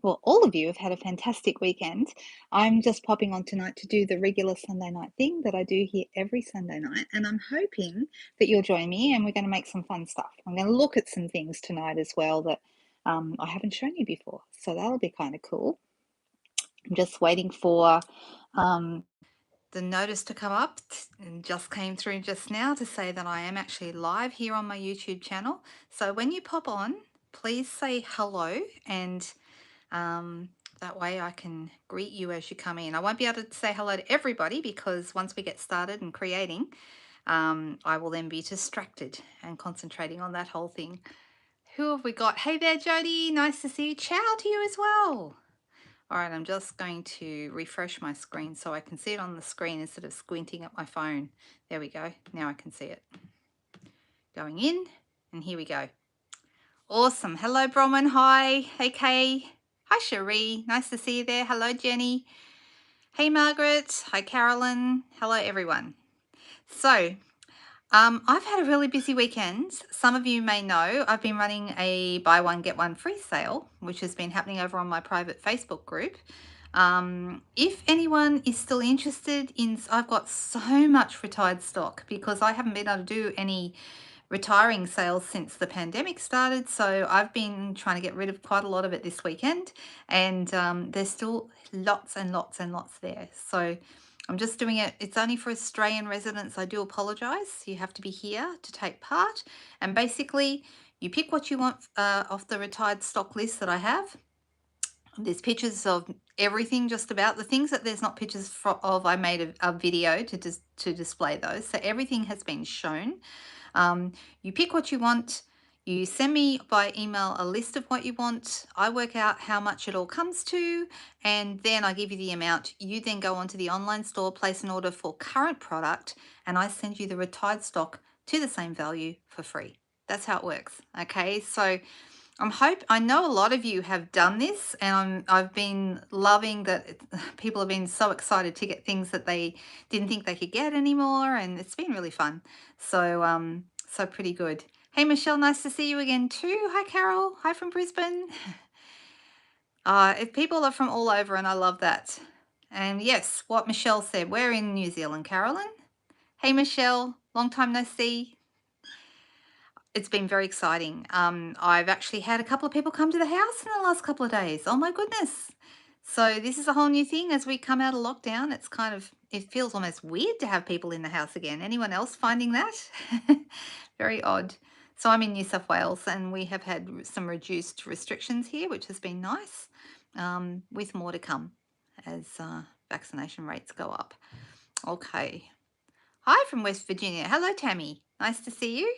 well, all of you have had a fantastic weekend. I'm just popping on tonight to do the regular Sunday night thing that I do here every Sunday night, and I'm hoping that you'll join me and we're going to make some fun stuff. I'm going to look at some things tonight as well that I haven't shown you before, so that'll be kind of cool. I'm just waiting for um, the notice to come up and just came through just now to say that I am actually live here on my YouTube channel. So when you pop on, please say hello and that way I can greet you as you come in. I won't be able to say hello to everybody because once we get started and creating, I will then be distracted and concentrating on that whole thing. Who have we got? Hey there, Jody. Nice to see you. Ciao to you as well. All right, I'm just going to refresh my screen so I can see it on the screen instead of squinting at my phone. There we go. Now I can see it. Going in, and here we go. Awesome. Hello, Bronwyn. Hi. Hey, Kay. Hi, Cherie. Nice to see you there. Hello, Jenny. Hey, Margaret. Hi, Carolyn. Hello, everyone. So, I've had a really busy weekend. Some of you may know I've been running a buy one, get one free sale, which has been happening over on my private Facebook group. If anyone is still interested in, I've got so much retired stock because I haven't been able to do any retiring sales since the pandemic started, so I've been trying to get rid of quite a lot of it this weekend, and there's still lots and lots and lots there. So I'm just doing it. It's only for Australian residents. I do apologize. You have to be here to take part, and basically you pick what you want off the retired stock list that I have. There's pictures of everything, just about. The things that there's not pictures of, I made a video to display those. So everything has been shown. You pick what you want. You send me by email a list of what you want. I work out how much it all comes to, and then I give you the amount. You then go onto the online store, place an order for current product, and I send you the retired stock to the same value for free. That's how it works. Okay, so I know a lot of you have done this, and I've been loving that people have been so excited to get things that they didn't think they could get anymore, and it's been really fun. So so pretty good. Hey Michelle, nice to see you again too. Hi Carol. Hi from Brisbane. If people are from all over, and I love that. And yes, what Michelle said, we're in New Zealand, Carolyn. Hey Michelle, long time no see. It's been very exciting. I've actually had a couple of people come to the house in the last couple of days. Oh my goodness. So this is a whole new thing as we come out of lockdown. It's kind of, it feels almost weird to have people in the house again. Anyone else finding that? Very odd. So I'm in New South Wales and we have had some reduced restrictions here, which has been nice, with more to come as vaccination rates go up. Okay. Hi from West Virginia. Hello, Tammy. Nice to see you.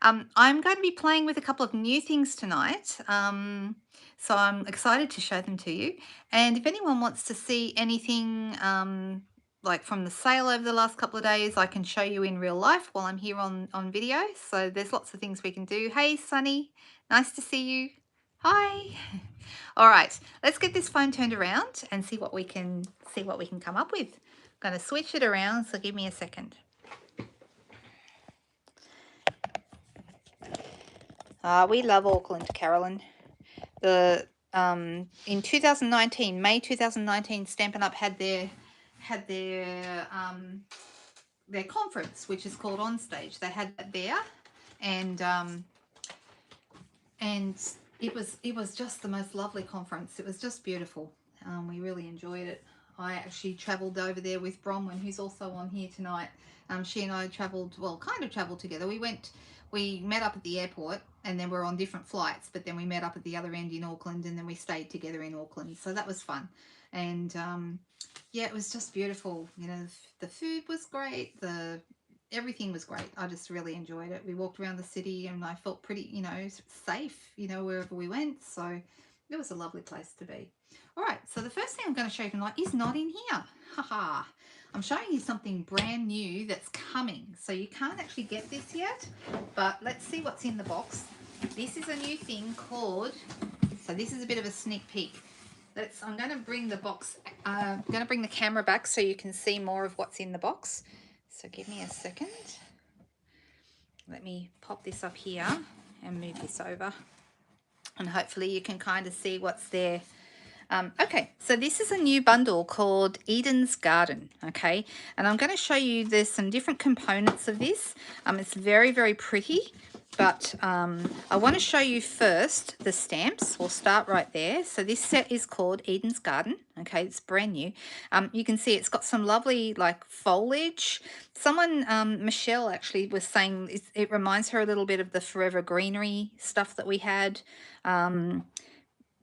I'm going to be playing with a couple of new things tonight, so I'm excited to show them to you. And if anyone wants to see anything like from the sale over the last couple of days, I can show you in real life while I'm here on video. So there's lots of things we can do. Hey, Sunny, nice to see you. Hi. All right, let's get this phone turned around and see what we can come up with. I'm going to switch it around, so give me a second. We love Auckland, Carolyn. In 2019, May 2019, Stampin'Up had their conference, which is called On Stage. They had that there, and it was just the most lovely conference. It was just beautiful. We really enjoyed it. I actually travelled over there with Bronwyn, who's also on here tonight. She and I travelled, well, kind of travelled together. We met up at the airport, and then we're on different flights, but then we met up at the other end in Auckland, and then we stayed together in Auckland. So that was fun. And yeah, it was just beautiful. You know, the food was great. Everything was great. I just really enjoyed it. We walked around the city and I felt pretty, you know, safe, you know, wherever we went. So it was a lovely place to be. All right, so the first thing I'm going to show you tonight is not in here. Haha. I'm showing you something brand new that's coming. So you can't actually get this yet, but let's see what's in the box. This is a new thing called, so this is a bit of a sneak peek. I'm going to bring the box, I'm going to bring the camera back so you can see more of what's in the box. So give me a second. Let me pop this up here and move this over. and hopefully you can kind of see what's there. Okay, so this is a new bundle called Eden's Garden, okay? And I'm going to show you, there's some different components of this. It's very, very pretty, but I want to show you first the stamps. We'll start right there. So this set is called Eden's Garden, okay? It's brand new. You can see it's got some lovely, like, foliage. Someone, Michelle actually was saying it reminds her a little bit of the Forever Greenery stuff that we had.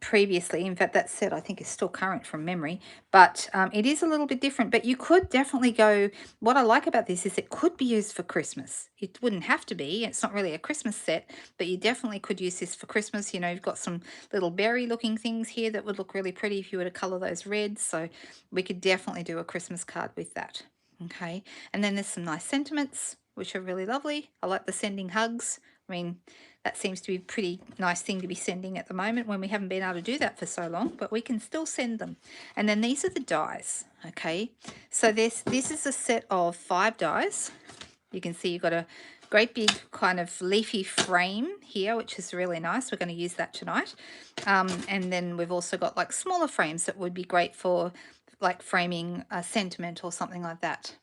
Previously. In fact, that set I think is still current from memory, but it is a little bit different. But you could definitely go, what I like about this is it could be used for Christmas. It wouldn't have to be, it's not really a Christmas set, but you definitely could use this for Christmas. You know, you've got some little berry looking things here that would look really pretty if you were to color those reds, so we could definitely do a Christmas card with that. Okay, and then there's some nice sentiments which are really lovely. I like the sending hugs. I mean, that seems to be a pretty nice thing to be sending at the moment when we haven't been able to do that for so long, but we can still send them. And then these are the dies, okay? So this is a set of 5 dies. You can see you've got a great big kind of leafy frame here, which is really nice. We're going to use that tonight. And then we've also got like smaller frames that would be great for like framing a sentiment or something like that.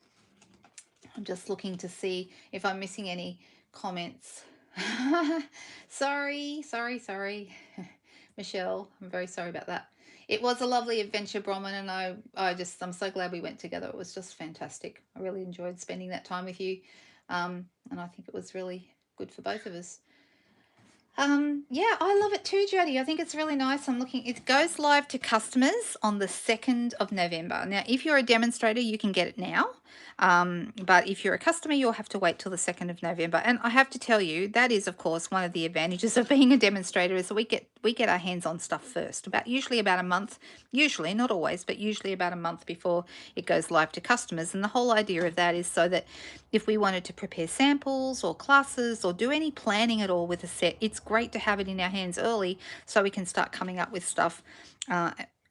I'm just looking to see if I'm missing any comments. sorry. Michelle, I'm very sorry about that. It was a lovely adventure, Brahman, and I'm so glad we went together. It was just fantastic. I really enjoyed spending that time with you. And I think it was really good for both of us. Yeah, I love it too, Jody. I think it's really nice. I'm looking, it goes live to customers on the 2nd of November. Now, if you're a demonstrator, you can get it now. But if you're a customer, you'll have to wait till the 2nd of November. And I have to tell you, that is, of course, one of the advantages of being a demonstrator is that we get our hands on stuff first, usually about a month, usually, not always, but usually about a month before it goes live to customers. And the whole idea of that is so that if we wanted to prepare samples or classes or do any planning at all with a set, it's great to have it in our hands early so we can start coming up with stuff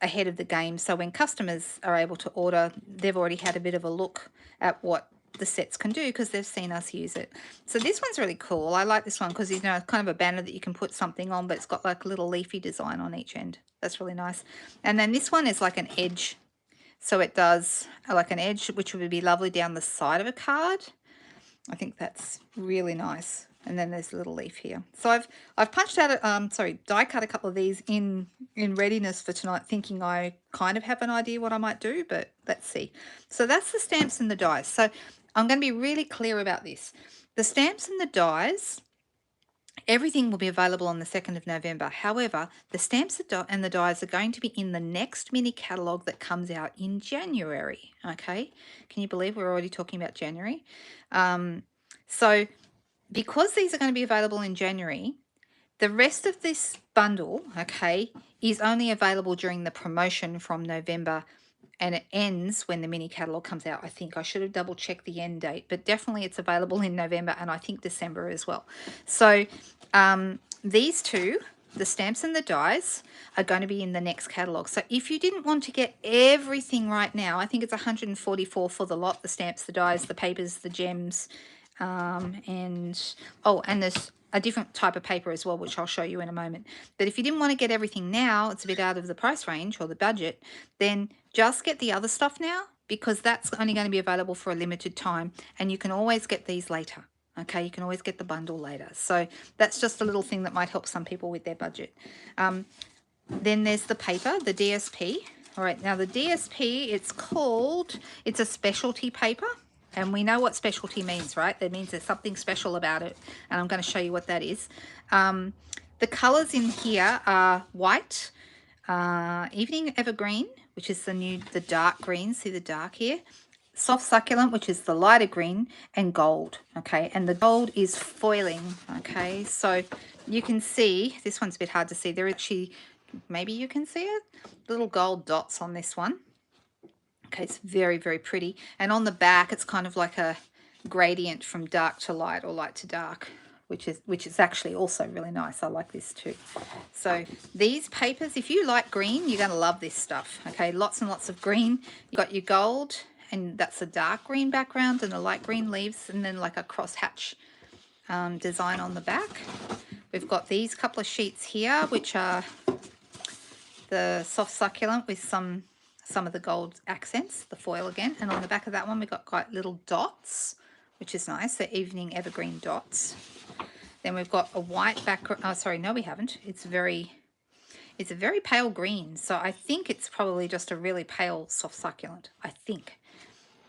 ahead of the game. So when customers are able to order, they've already had a bit of a look at what the sets can do because they've seen us use it. So this one's really cool. I like this one because, you know, it's kind of a banner that you can put something on, but it's got like a little leafy design on each end. That's really nice. And then this one is like an edge. So it does like an edge, which would be lovely down the side of a card. I think that's really nice. And then there's a little leaf here. So I've punched out die cut a couple of these in readiness for tonight, thinking I kind of have an idea what I might do, but let's see. So that's the stamps and the dies. So I'm going to be really clear about this. The stamps and the dies, everything will be available on the 2nd of November. However, the stamps and the dies are going to be in the next mini catalogue that comes out in January. Okay, can you believe we're already talking about January? So because these are going to be available in January, the rest of this bundle, okay, is only available during the promotion from November, and it ends when the mini catalogue comes out. I think I should have double checked the end date, but definitely it's available in November and I think December as well. So these two, the stamps and the dies, are going to be in the next catalogue. So if you didn't want to get everything right now, I think it's 144 for the lot, the stamps, the dies, the papers, the gems, and there's a different type of paper as well, which I'll show you in a moment. But if you didn't want to get everything now, it's a bit out of the price range or the budget, then just get the other stuff now because that's only going to be available for a limited time and you can always get these later. Okay, you can always get the bundle later. So that's just a little thing that might help some people with their budget. Then there's the paper, the DSP. All right, now the DSP, it's a specialty paper. And we know what specialty means, right? That means there's something special about it. And I'm going to show you what that is. The colours in here are white, evening evergreen, which is the dark green. See the dark here? Soft succulent, which is the lighter green, and gold. Okay, and the gold is foiling. Okay, so you can see, this one's a bit hard to see. There actually, maybe you can see it, little gold dots on this one. Okay, it's very, very pretty. And on the back, it's kind of like a gradient from dark to light or light to dark, which is actually also really nice. I like this too. So these papers, if you like green, you're going to love this stuff. Okay, lots and lots of green. You've got your gold, and that's a dark green background and a light green leaves, and then like a crosshatch design on the back, We've got these couple of sheets here, which are the soft succulent with some of the gold accents, the foil again. And on the back of that one, we've got quite little dots, which is nice, the evening evergreen dots. Then we've got a white background. Oh, sorry, no, we haven't. It's a very pale green. So I think it's probably just a really pale soft succulent. I think.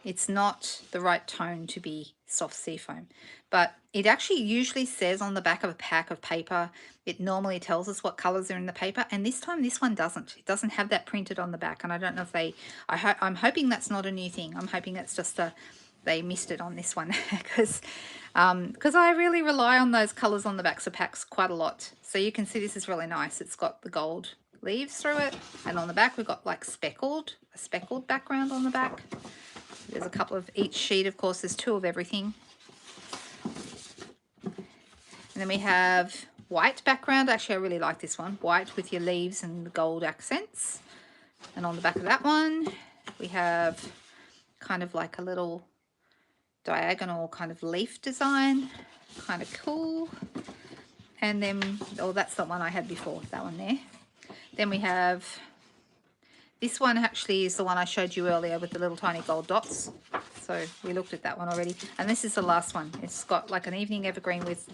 It's not the right tone to be soft seafoam, but it actually usually says on the back of a pack of paper, it normally tells us what colors are in the paper. And this time, this one doesn't. It doesn't have that printed on the back. And I don't know if I'm hoping that's not a new thing. I'm hoping that's just they missed it on this one because I really rely on those colors on the backs of packs quite a lot. So you can see this is really nice. It's got the gold leaves through it. And on the back, we've got like a speckled background on the back. There's a couple of each sheet, of course, there's 2 of everything. And then we have white background. Actually, I really like this one. White with your leaves and the gold accents. And on the back of that one, we have kind of like a little diagonal kind of leaf design. Kind of cool. And then, oh, that's the one I had before, that one there. Then we have... This one actually is the one I showed you earlier with the little tiny gold dots. So we looked at that one already. And this is the last one. It's got like an evening evergreen with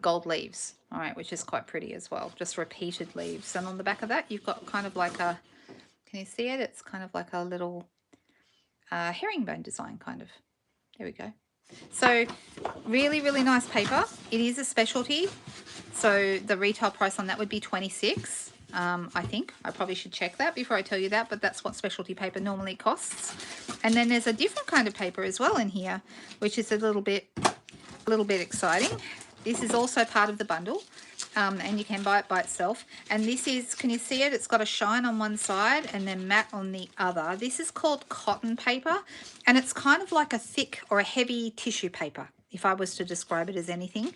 gold leaves. All right, which is quite pretty as well. Just repeated leaves. And on the back of that, you've got kind of like a, can you see it? It's kind of like a little herringbone design kind of. There we go. So really, really nice paper. It is a specialty. So the retail price on that would be $26. I think I probably should check that before I tell you that, but that's what specialty paper normally costs. And then there's a different kind of paper as well in here, which is a little bit exciting. This is also part of the bundle, and you can buy it by itself. And this is, can you see it? It's got a shine on one side and then matte on the other. This is called cotton paper, and it's kind of like a thick or a heavy tissue paper, if I was to describe it as anything.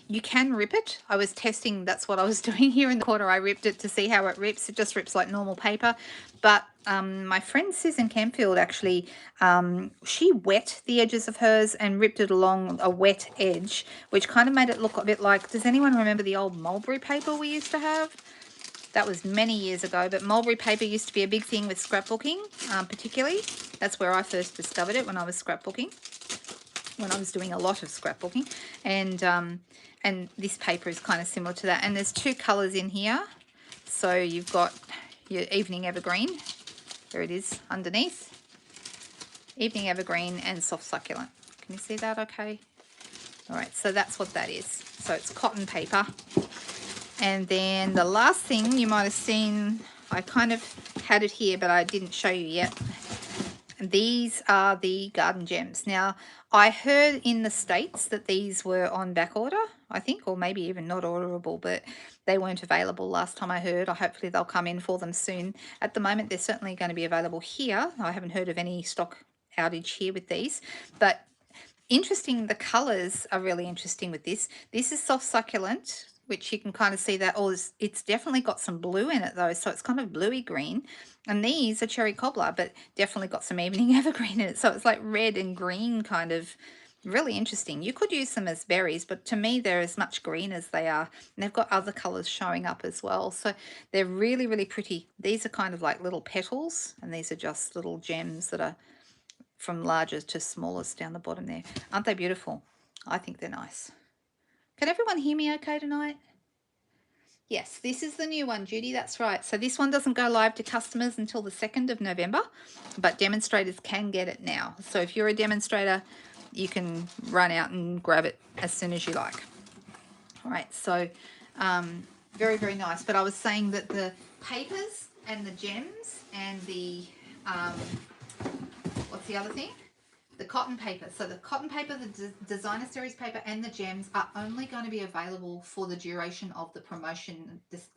You can rip it. I was testing, that's what I was doing here in the corner. I ripped it to see how it rips. It just rips like normal paper. But my friend Susan Campfield actually, she wet the edges of hers and ripped it along a wet edge, which kind of made it look a bit like, does anyone remember the old mulberry paper we used to have? That was many years ago, but mulberry paper used to be a big thing with scrapbooking, particularly. That's where I first discovered it, when I was scrapbooking. When I was doing a lot of scrapbooking, and this paper is kind of similar to that. And there's 2 colors in here. So you've got your evening evergreen. There it is underneath. Evening evergreen and soft succulent. Can you see that okay? All right, so that's what that is. So it's cotton paper. And then the last thing you might have seen, I kind of had it here, but I didn't show you yet. These are the garden gems. Now, I heard in the States that these were on back order, I think, or maybe even not orderable, but they weren't available last time I heard. Hopefully they'll come in for them soon. At the moment, they're certainly going to be available here. I haven't heard of any stock outage here with these, but interesting, the colors are really interesting with this. This is soft succulent, which you can kind of see that, oh, it's definitely got some blue in it though, so it's kind of bluey green. And these are cherry cobbler, but definitely got some evening evergreen in it, so it's like red and green kind of, really interesting. You could use them as berries, but to me they're as much green as they are, and they've got other colors showing up as well, so they're really, really pretty. These are kind of like little petals, and these are just little gems that are from largest to smallest down the bottom there. Aren't they beautiful? I think they're nice. Can everyone hear me okay tonight? Yes, this is the new one, Judy, that's right. So this one doesn't go live to customers until the 2nd of November, but demonstrators can get it now. So if you're a demonstrator, you can run out and grab it as soon as you like. All right, so very, very nice. But I was saying that the papers and the gems and the, what's the other thing? The cotton paper. So the cotton paper, the designer series paper, and the gems are only going to be available for the duration of the promotion this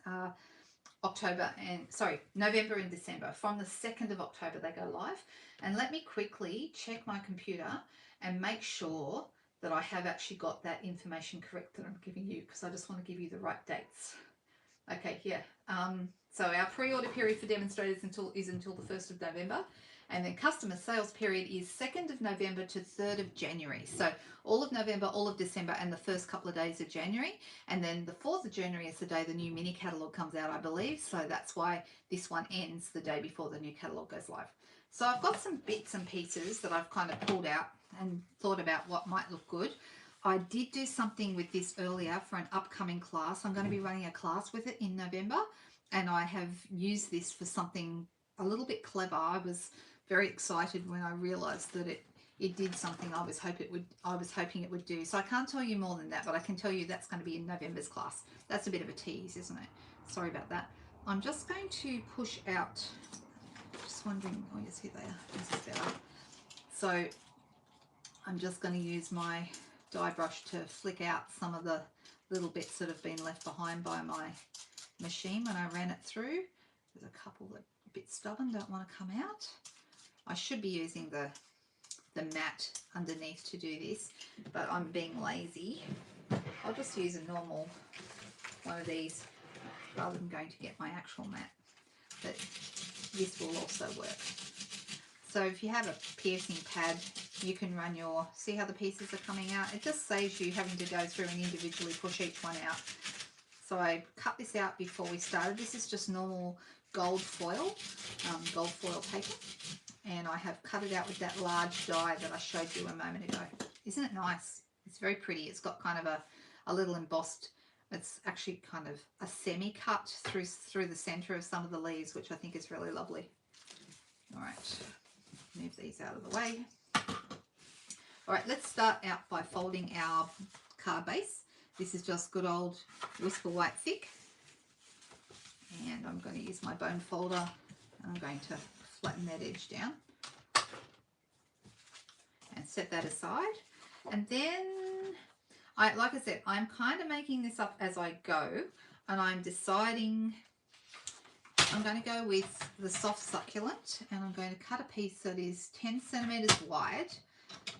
November and December. From the 2nd of October they go live. And let me quickly check my computer and make sure that I have actually got that information correct that I'm giving you, because I just want to give you the right dates. Okay, yeah. So our pre-order period for demonstrators is until the 1st of November. And then customer sales period is 2nd of November to 3rd of January. So all of November, all of December, and the first couple of days of January. And then the 4th of January is the day the new mini catalogue comes out, I believe. So that's why this one ends the day before the new catalogue goes live. So I've got some bits and pieces that I've kind of pulled out and thought about what might look good. I did do something with this earlier for an upcoming class. I'm going to be running a class with it in November, and I have used this for something a little bit clever. I was very excited when I realized that it did something I was hoping it would do. So I can't tell you more than that, but I can tell you that's going to be in November's class. That's a bit of a tease, isn't it? Sorry about that. I'm just going to push out, just wondering, oh yes, here they are. This is better. So I'm just going to use my die brush to flick out some of the little bits that have been left behind by my machine when I ran it through. There's a couple that are a bit stubborn, don't want to come out. I should be using the mat underneath to do this, but I'm being lazy. I'll just use a normal one of these rather than going to get my actual mat, but this will also work. So if you have a piercing pad, you can run your, see how the pieces are coming out? It just saves you having to go through and individually push each one out. So I cut this out before we started. This is just normal gold foil paper. And I have cut it out with that large die that I showed you a moment ago. Isn't it nice? It's very pretty. It's got kind of a little embossed, it's actually kind of a semi-cut through the center of some of the leaves, which I think is really lovely. All right, move these out of the way. All right, let's start out by folding our card base. This is just good old Whisper White Thick. And I'm going to use my bone folder. I'm going to flatten that edge down and set that aside. And then, like I said, I'm kind of making this up as I go, and I'm deciding I'm going to go with the soft succulent, and I'm going to cut a piece that is 10 centimeters wide.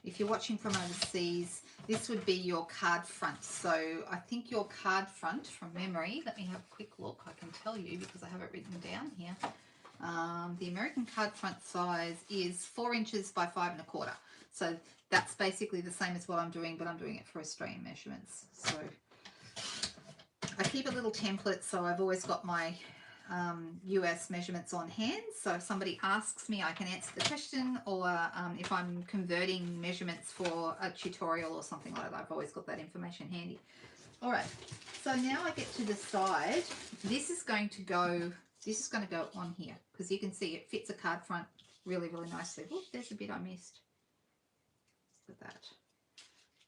If you're watching from overseas, this would be your card front. So I think your card front, from memory, let me have a quick look. I can tell you because I have it written down here. The American card front size is 4 inches by 5 1/4. So that's basically the same as what I'm doing, but I'm doing it for Australian measurements. So I keep a little template, so I've always got my US measurements on hand. So if somebody asks me, I can answer the question, or if I'm converting measurements for a tutorial or something like that, I've always got that information handy. All right, so now I get to decide. This is going to go on here, because you can see it fits a card front really, really nicely. Oh, there's a bit I missed. Look at that.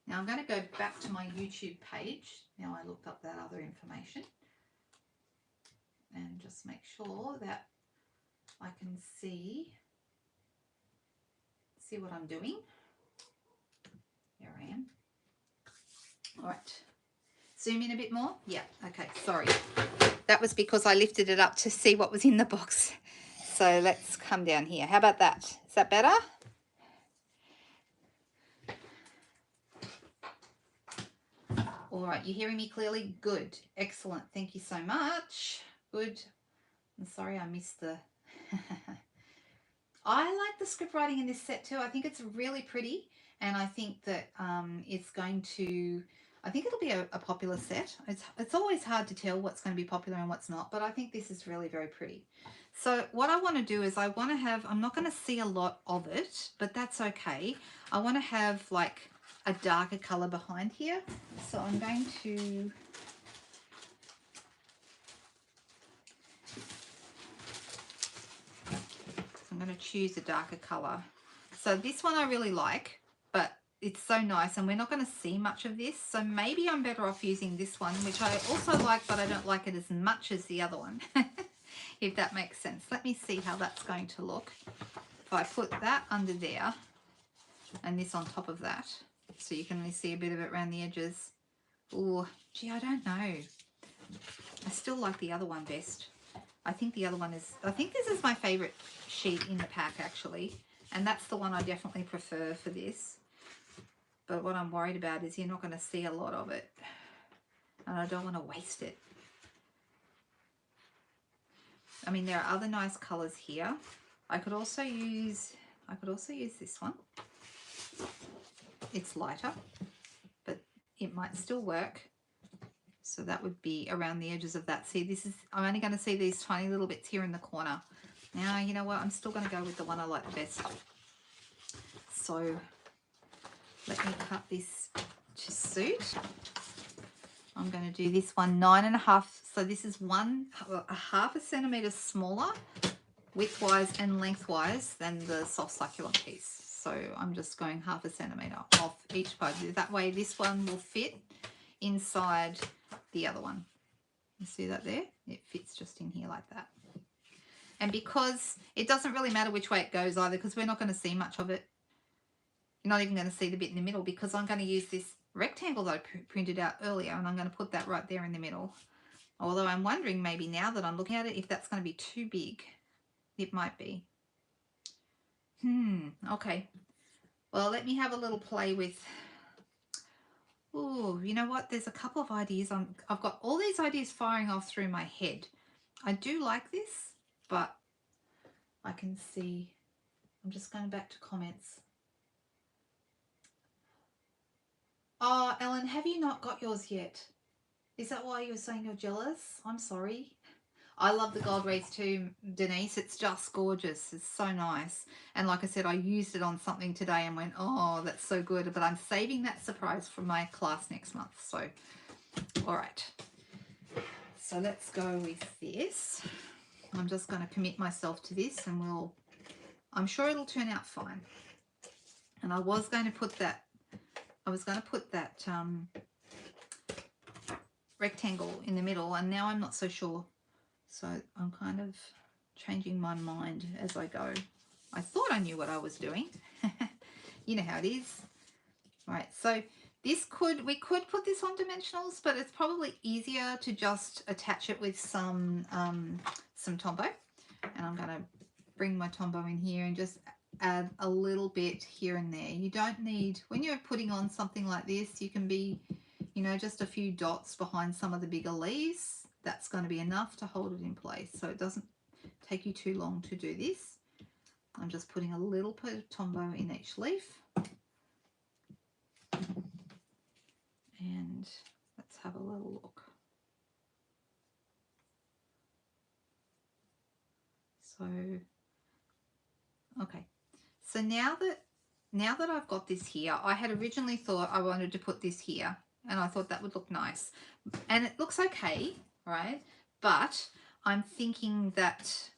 Now I'm going to go back to my YouTube page. Now I looked up that other information, and just make sure that I can see what I'm doing. Here I am. All right. Zoom in a bit more. Yeah, okay, sorry. That was because I lifted it up to see what was in the box. So let's come down here. How about that? Is that better? All right, you hearing me clearly? Good. Excellent. Thank you so much. Good. I'm sorry I missed the... I like the script writing in this set too. I think it's really pretty, and I think that it's going to... I think it'll be a popular set. It's always hard to tell what's going to be popular and what's not, but I think this is really very pretty. So what I want to do is I want to have... I'm not going to see a lot of it, but that's okay. I want to have like a darker color behind here. So I'm going to... I'm going to choose a darker color. So this one I really like, but it's so nice, and we're not going to see much of this. So maybe I'm better off using this one, which I also like, but I don't like it as much as the other one, if that makes sense. Let me see how that's going to look. If I put that under there and this on top of that, so you can only see a bit of it around the edges. Oh, gee, I don't know. I still like the other one best. I think the other one is, I think this is my favorite sheet in the pack actually, and that's the one I definitely prefer for this. But what I'm worried about is you're not going to see a lot of it, and I don't want to waste it. I mean, there are other nice colors here. I could also use this one. It's lighter, but it might still work. So that would be around the edges of that. See, this is, I'm only going to see these tiny little bits here in the corner. Now, you know what? I'm still going to go with the one I like the best. So let me cut this to suit. I'm going to do this one 9.5. So this is a half a centimetre smaller widthwise and lengthwise than the soft succulent piece. So I'm just going half a centimetre off each part. That way this one will fit inside the other one. You see that there? It fits just in here like that. And because it doesn't really matter which way it goes either, because we're not going to see much of it. You're not even going to see the bit in the middle, because I'm going to use this rectangle that I printed out earlier, and I'm going to put that right there in the middle. Although I'm wondering maybe now that I'm looking at it, if that's going to be too big. It might be. Okay. Well, let me have a little play with... Oh, you know what? There's a couple of ideas. I've got all these ideas firing off through my head. I do like this, but I can see... I'm just going back to comments. Oh, Ellen, have you not got yours yet? Is that why you were saying you're jealous? I'm sorry. I love the gold wreath too, Denise. It's just gorgeous. It's so nice. And like I said, I used it on something today and went, oh, that's so good. But I'm saving that surprise for my class next month. So, all right. So let's go with this. I'm just going to commit myself to this, and I'm sure it'll turn out fine. And I was going to put that, rectangle in the middle, and now I'm not so sure. So I'm kind of changing my mind as I go. I thought I knew what I was doing. You know how it is. All right, so we could put this on dimensionals, but it's probably easier to just attach it with some Tombow. And I'm going to bring my Tombow in here and just add a little bit here and there. You don't need, when you're putting on something like this, you can be, you know, just a few dots behind some of the bigger leaves. That's going to be enough to hold it in place, so it doesn't take you too long to do this. I'm just putting a little bit of Tombow in each leaf. And let's have a little look. So, okay. So now that I've got this here, I had originally thought I wanted to put this here, and I thought that would look nice. And it looks okay, right? But I'm thinking that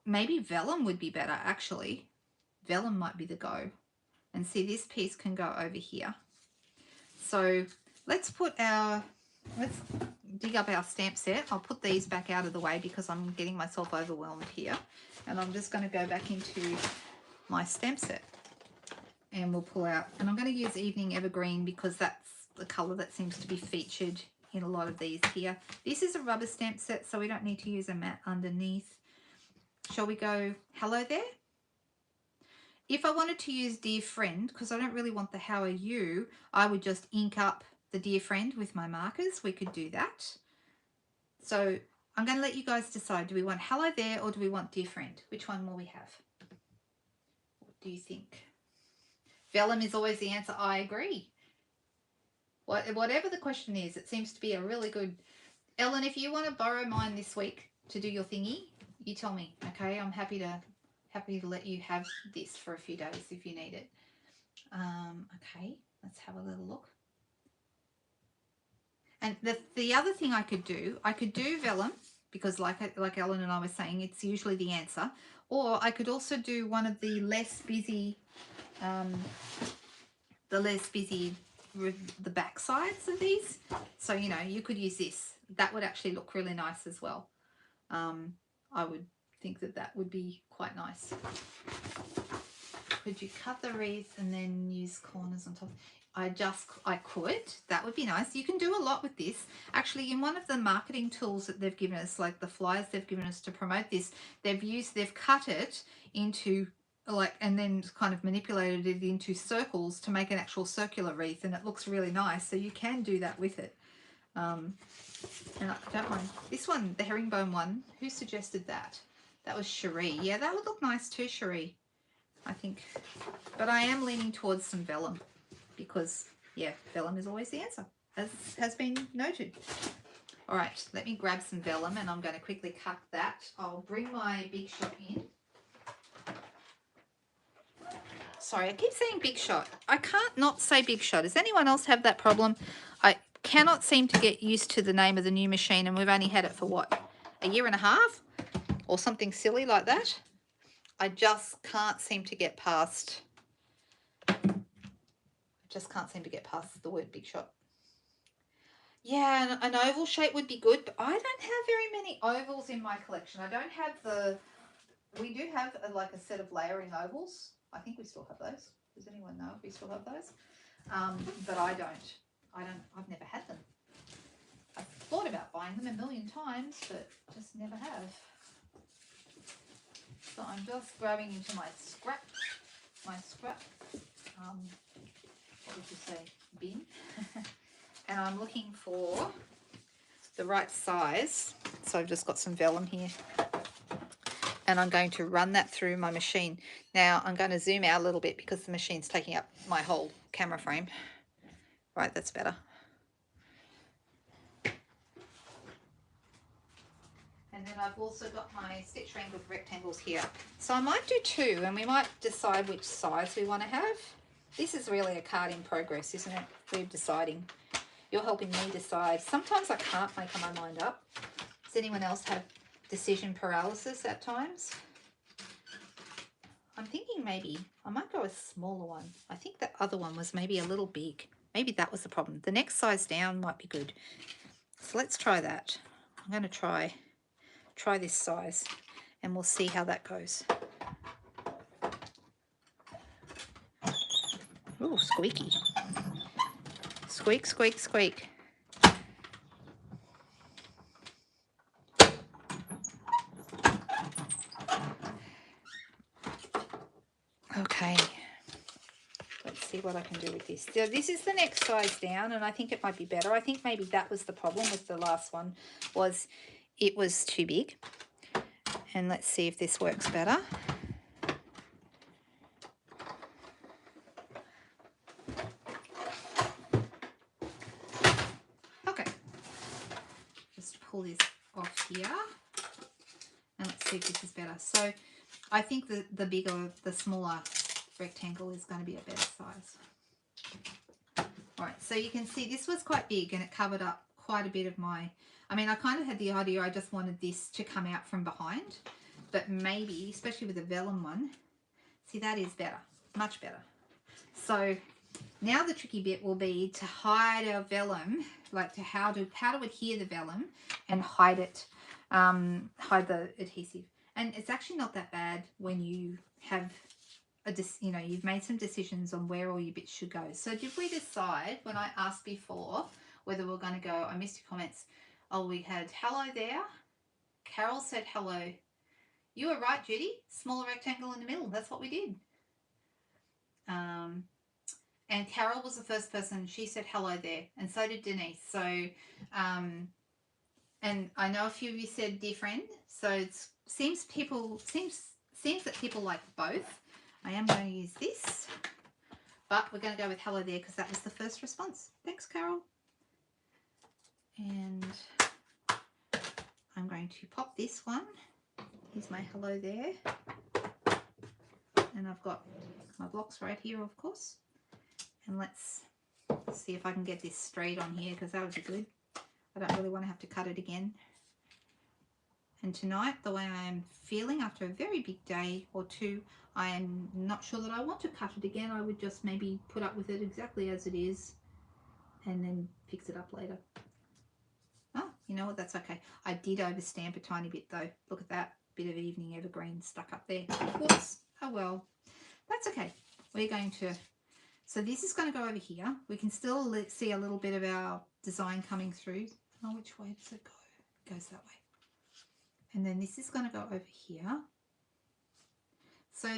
maybe vellum would be better, actually. Vellum might be the go. And see, this piece can go over here. So let's dig up our stamp set. I'll put these back out of the way because I'm getting myself overwhelmed here. And I'm just going to go back into my stamp set. And we'll pull out, and I'm going to use Evening Evergreen because that's the colour that seems to be featured in a lot of these here. This is a rubber stamp set, so we don't need to use a mat underneath. Shall we go Hello There? If I wanted to use Dear Friend, because I don't really want the How Are You, I would just ink up the Dear Friend with my markers. We could do that. So I'm going to let you guys decide. Do we want Hello There or do we want Dear Friend? Which one will we have? What do you think? Vellum is always the answer. I agree. Whatever the question is, it seems to be a really good... Ellen, if you want to borrow mine this week to do your thingy, you tell me, okay? I'm happy to let you have this for a few days if you need it. Okay, let's have a little look. And the other thing I could do vellum, because like Ellen and I were saying, it's usually the answer. Or I could also do one of the less busy the back sides of these. So, you know, you could use this. That would actually look really nice as well. I would think that would be quite nice. Could you cut the wreath and then use corners on top? I could. That would be nice. You can do a lot with this. Actually, in one of the marketing tools that they've given us, like the flyers they've given us to promote this, they've cut it into and then kind of manipulated it into circles to make an actual circular wreath, and it looks really nice. So you can do that with it. And I don't mind this one, the herringbone one. Who suggested that? That was Cherie. Yeah, that would look nice too, Cherie, I think. But I am leaning towards some vellum because, yeah, vellum is always the answer, as has been noted. All right, let me grab some vellum and I'm going to quickly cut that. I'll bring my Big Shot in. Sorry, I keep saying Big Shot. I can't not say Big Shot. Does anyone else have that problem? I cannot seem to get used to the name of the new machine, and we've only had it for what, a year and a half or something silly like that. I just can't seem to get past. The word Big Shot. Yeah, an oval shape would be good, but I don't have very many ovals in my collection. I don't have the. We do have like a set of layering ovals. I think we still have those. Does anyone know if we still have those? But I don't. I've never had them. I've thought about buying them a million times, but just never have. So I'm just grabbing into my scrap. What would you say? Bin. And I'm looking for the right size. So I've just got some vellum here. And I'm going to run that through my machine. Now I'm going to zoom out a little bit because the machine's taking up my whole camera frame. Right, that's better. And then I've also got my stitch wrangled rectangles here. So I might do two, and we might decide which size we want to have. This is really a card in progress, isn't it? We're deciding. You're helping me decide. Sometimes I can't make my mind up. Does anyone else have decision paralysis at times? I'm thinking maybe I might go a smaller one. I think that other one was maybe a little big. Maybe that was the problem. The next size down might be good. So let's try that. I'm going to try this size and we'll see how that goes. Ooh, squeaky. Squeak, squeak, squeak. Okay. Let's see what I can do with this. So this is the next size down, and I think it might be better. I think maybe that was the problem with the last one, was it was too big. And let's see if this works better. Okay. Just pull this off here. And let's see if this is better. So I think the bigger, the smaller rectangle is going to be a better size. All right, so you can see this was quite big and it covered up quite a bit of my, I mean, I kind of had the idea I just wanted this to come out from behind, but maybe, especially with the vellum one, see, that is better, much better. So now the tricky bit will be to hide our vellum, like to how to adhere the vellum and hide it, hide the adhesive. And it's actually not that bad when you have you've made some decisions on where all your bits should go. So did we decide, when I asked before whether we're going to go, I missed your comments. Oh, we had hello there. Carol said hello. You were right, Judy. Smaller rectangle in the middle. That's what we did. And Carol was the first person. She said hello there. And so did Denise. So, and I know a few of you said dear friend. So it seems that people like both. I am going to use this, but we're going to go with hello there because that was the first response. Thanks, Carol. And I'm going to pop this one. Here's my hello there. And I've got my blocks right here, of course. And let's see if I can get this straight on here because that would be good. I don't really want to have to cut it again. And tonight, the way I am feeling after a very big day or two, I am not sure that I want to cut it again. I would just maybe put up with it exactly as it is and then fix it up later. Oh, you know what? That's okay. I did overstamp a tiny bit though. Look at that bit of evening evergreen stuck up there. Whoops. Oh well. That's okay. We're going to... So this is going to go over here. We can still see a little bit of our design coming through. Oh, which way does it go? It goes that way. And then this is going to go over here. So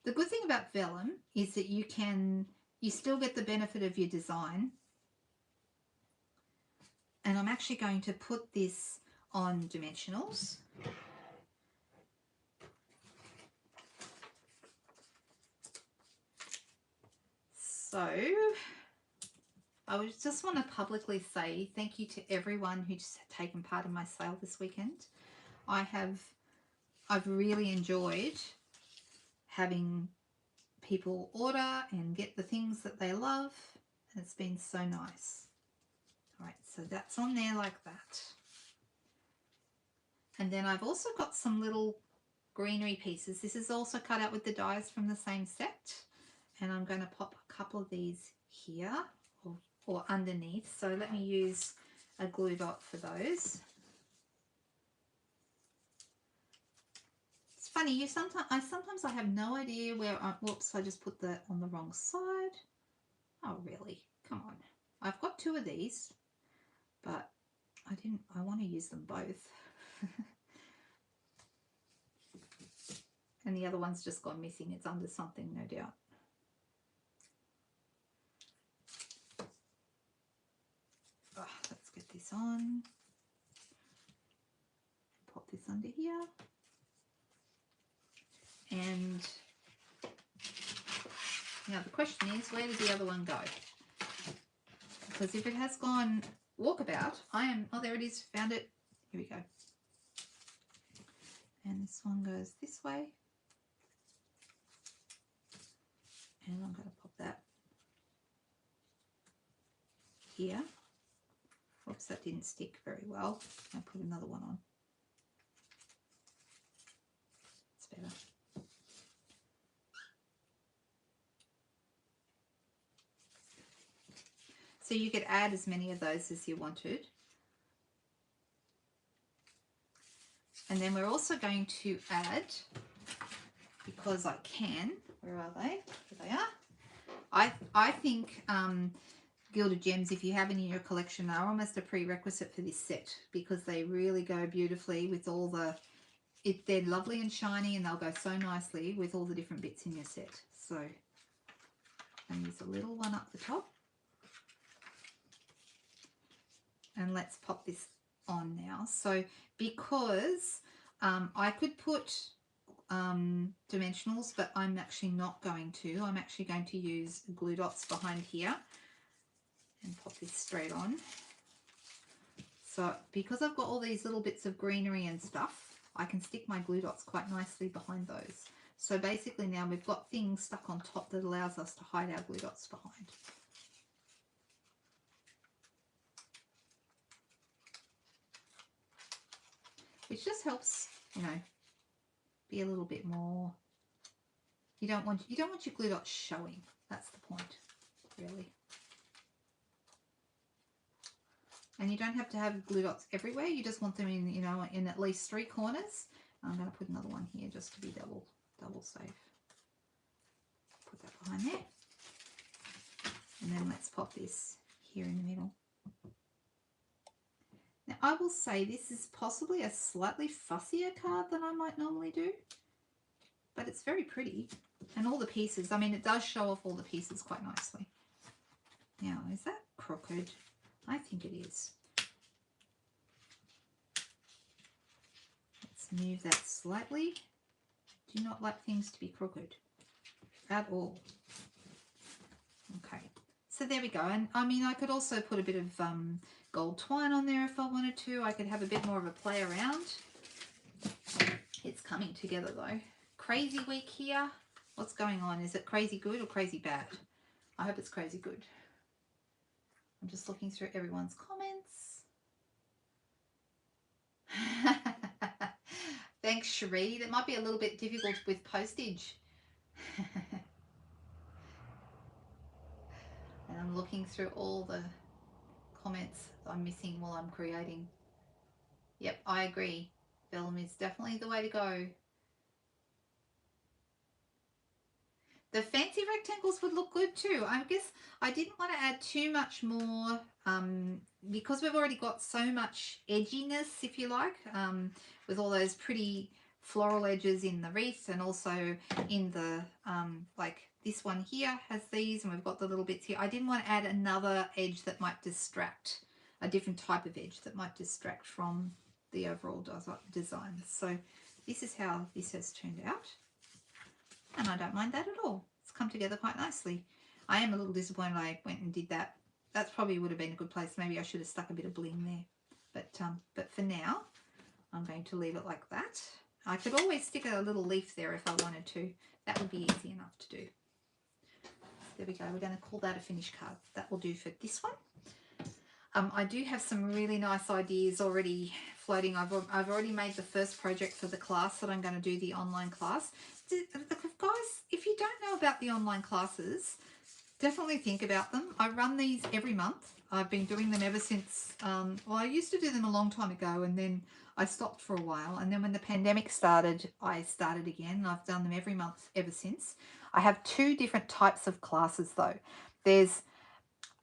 the good thing about vellum is that you still get the benefit of your design. And I'm actually going to put this on dimensionals. So I would just want to publicly say thank you to everyone who's taken part in my sale this weekend. I've really enjoyed having people order and get the things that they love. It's been so nice. All right, so that's on there like that. And then I've also got some little greenery pieces. This is also cut out with the dies from the same set. And I'm going to pop a couple of these here or underneath. So let me use a glue dot for those. It's funny, sometimes I have no idea where whoops, I just put that on the wrong side. Oh really? Come on. I've got two of these, but I want to use them both. And the other one's just gone missing. It's under something, no doubt. Oh, let's get this on. Pop this under here. And now the question is, where does the other one go? Because if it has gone walkabout, oh, there it is, found it. Here we go. And this one goes this way. And I'm going to pop that here. Oops, that didn't stick very well. I'll put another one on. It's better. So you could add as many of those as you wanted. And then we're also going to add, because I can, where are they? Here they are. I think Gilded Gems, if you have any in your collection, are almost a prerequisite for this set because they really go beautifully with all the, they're lovely and shiny and they'll go so nicely with all the different bits in your set. So I'm going to use a little one up the top. And let's pop this on now. So because I could put dimensionals, but I'm actually not going to. I'm actually going to use glue dots behind here and pop this straight on. So because I've got all these little bits of greenery and stuff, I can stick my glue dots quite nicely behind those. So basically now we've got things stuck on top that allows us to hide our glue dots behind. Which just helps, you know, be a little bit more. You don't want your glue dots showing. That's the point, really. And you don't have to have glue dots everywhere. You just want them in, you know, in at least 3 corners. I'm going to put another one here just to be double safe. Put that behind there. And then let's pop this here in the middle. Now I will say this is possibly a slightly fussier card than I might normally do, but it's very pretty. And all the pieces, I mean, it does show off all the pieces quite nicely. Now, is that crooked? I think it is. Let's move that slightly. Do not like things to be crooked at all. Okay, so there we go. And I mean, I could also put a bit of gold twine on there if I wanted to. I could have a bit more of a play around. It's coming together though. Crazy week here. What's going on? Is it crazy good or crazy bad? I hope it's crazy good. I'm just looking through everyone's comments. Thanks, Cherie. That might be a little bit difficult with postage. And I'm looking through all the comments I'm missing while I'm creating. Yep, I agree. Vellum is definitely the way to go. The fancy rectangles would look good too. I guess I didn't want to add too much more because we've already got so much edginess, if you like, with all those pretty floral edges in the wreath and also in the, like this one here has these and we've got the little bits here. I didn't want to add another edge that might distract, a different type of edge that might distract from the overall design. So this is how this has turned out. And I don't mind that at all. It's come together quite nicely. I am a little disappointed I went and did that. That probably would have been a good place. Maybe I should have stuck a bit of bling there. But for now, I'm going to leave it like that. I could always stick a little leaf there if I wanted to. That would be easy enough to do. There we go. We're going to call that a finished card. That will do for this one. I do have some really nice ideas already floating. I've already made the first project for the class that I'm going to do, the online class. Guys, if you don't know about the online classes, definitely think about them. I run these every month. I've been doing them ever since, well, I used to do them a long time ago, and then I stopped for a while. And then when the pandemic started, I started again. I've done them every month ever since. I have two different types of classes though. There's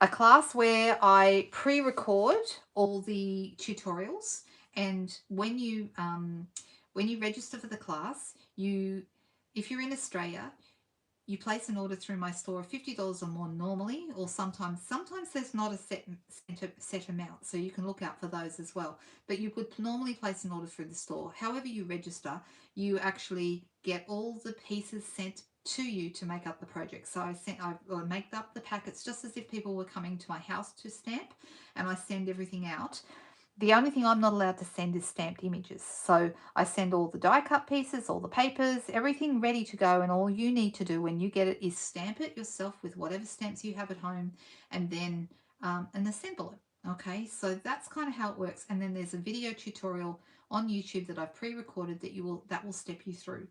a class where I pre-record all the tutorials, and when you register for the class, if you're in Australia, you place an order through my store of $50 or more normally, or sometimes there's not a set amount, so you can look out for those as well. But you would normally place an order through the store. However you register, you actually get all the pieces sent to you to make up the project. So I make up the packets just as if people were coming to my house to stamp, and I send everything out. The only thing I'm not allowed to send is stamped images. So I send all the die cut pieces, all the papers, everything ready to go, and all you need to do when you get it is stamp it yourself with whatever stamps you have at home, and then and assemble it. Okay, so that's kind of how it works. And then there's a video tutorial on YouTube that I've pre-recorded that will step you through.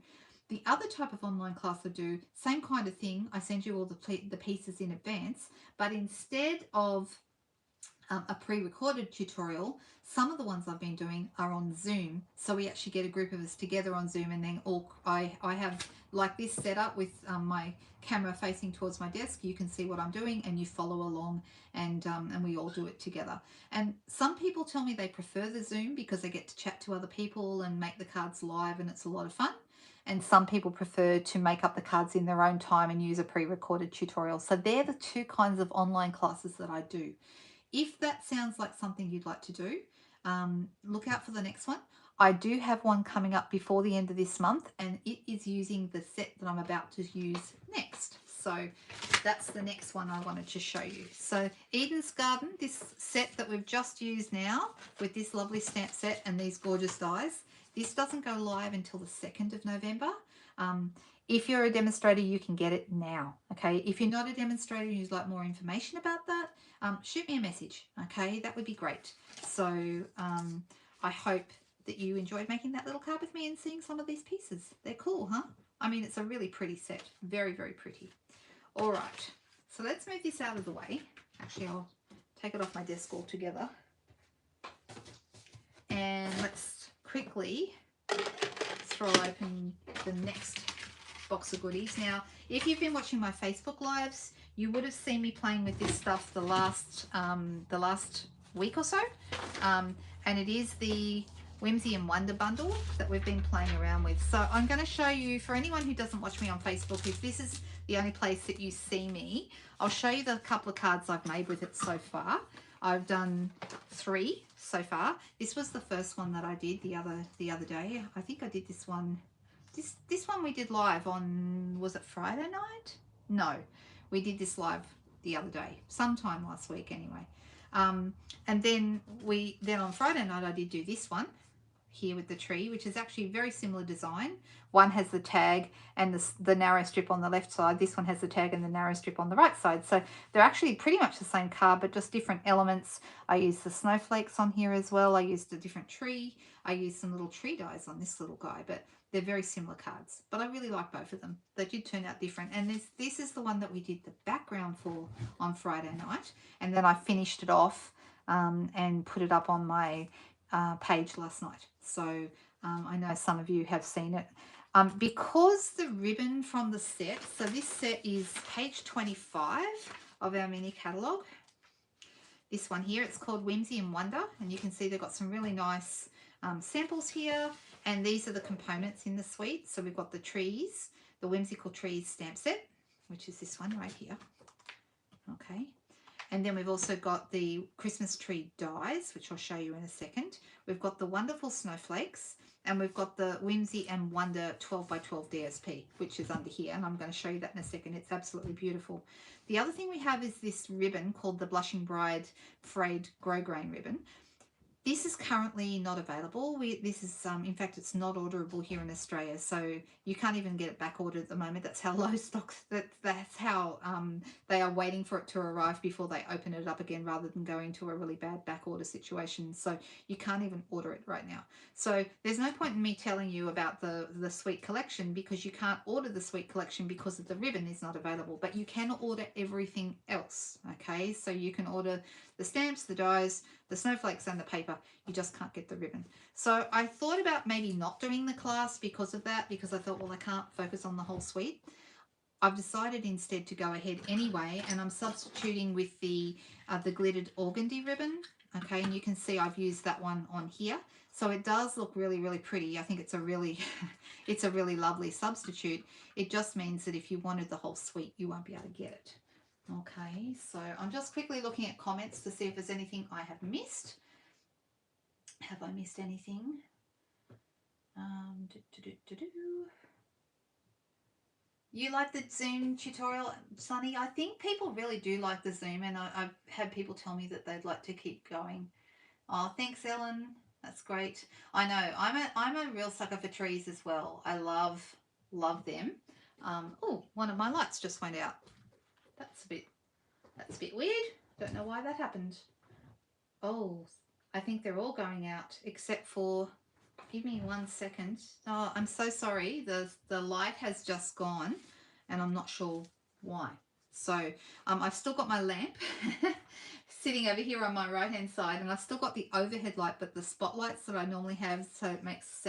The other type of online class I do, same kind of thing. I send you all the pieces in advance, but instead of a pre-recorded tutorial, some of the ones I've been doing are on Zoom. So we actually get a group of us together on Zoom, and then I have like this setup with my camera facing towards my desk. You can see what I'm doing and you follow along, and we all do it together. And some people tell me they prefer the Zoom because they get to chat to other people and make the cards live, and it's a lot of fun. And some people prefer to make up the cards in their own time and use a pre-recorded tutorial. So they're the two kinds of online classes that I do. If that sounds like something you'd like to do, look out for the next one. I do have one coming up before the end of this month, and it is using the set that I'm about to use next. So that's the next one I wanted to show you. So Eden's Garden, this set that we've just used now with this lovely stamp set and these gorgeous dies, this doesn't go live until the 2nd of November. If you're a demonstrator, you can get it now. Okay, if you're not a demonstrator and you'd like more information about that, shoot me a message. Okay, that would be great. So I hope that you enjoyed making that little card with me and seeing some of these pieces. They're cool, huh? I mean, it's a really pretty set. Very, very pretty. All right, so let's move this out of the way. Actually, I'll take it off my desk altogether. And let's quickly throw open the next box of goodies. Now, if you've been watching my Facebook lives, you would have seen me playing with this stuff the last week or so. And it is the Whimsy and Wonder bundle that we've been playing around with. So I'm going to show you, for anyone who doesn't watch me on Facebook, if this is the only place that you see me, I'll show you the couple of cards I've made with it so far. I've done 3 so far. This was the first one that I did the other day. I think I did this one. This one we did live on, was it Friday night? No, we did this live the other day, sometime last week anyway. And then on Friday night I did do this one here with the tree, which is actually a very similar design. One has the tag and the narrow strip on the left side. This one has the tag and the narrow strip on the right side. So they're actually pretty much the same card, but just different elements. I used the snowflakes on here as well. I used a different tree. I used some little tree dies on this little guy, but they're very similar cards. But I really like both of them. They did turn out different. And this is the one that we did the background for on Friday night. And then I finished it off and put it up on my page last night. So I know some of you have seen it. Because the ribbon from the set, so this set is page 25 of our mini catalogue. This one here, it's called Whimsy and Wonder, and you can see they've got some really nice samples here, and these are the components in the suite. So we've got the trees, the Whimsical Trees stamp set, which is this one right here. Okay. And then we've also got the Christmas tree dies, which I'll show you in a second. We've got the wonderful snowflakes, and we've got the Whimsy and Wonder 12 by 12 DSP, which is under here, and I'm going to show you that in a second. It's absolutely beautiful. The other thing we have is this ribbon called the Blushing Bride Frayed Grosgrain ribbon. This is currently not available. This is, in fact, it's not orderable here in Australia, so you can't even get it back ordered at the moment. That's how low stock, that's how they are waiting for it to arrive before they open it up again, rather than going to a really bad back order situation. So you can't even order it right now. So there's no point in me telling you about the sweet collection, because you can't order the sweet collection because of the ribbon is not available, but you can order everything else. Okay, so you can order the stamps, the dies, the snowflakes, and the paper. You just can't get the ribbon. So I thought about maybe not doing the class because of that, because I thought, well, I can't focus on the whole suite. I've decided instead to go ahead anyway, and I'm substituting with the glittered organdy ribbon. Okay, and you can see I've used that one on here. So it does look really, really pretty. I think it's a really, it's a really lovely substitute. It just means that if you wanted the whole suite, you won't be able to get it. Okay, so I'm just quickly looking at comments to see if there's anything I have missed. Have I missed anything? You like the Zoom tutorial, Sunny? I think people really do like the Zoom, and I've had people tell me that they'd like to keep going. Oh, thanks, Ellen. That's great. I know. I'm a real sucker for trees as well. I love them. Oh, one of my lights just went out. That's a bit weird. Don't know why that happened. Oh, I think they're all going out except for, give me 1 second. Oh, I'm so sorry. The light has just gone, and I'm not sure why. So I've still got my lamp sitting over here on my right hand side, and I've still got the overhead light, but the spotlights that I normally have, so it makes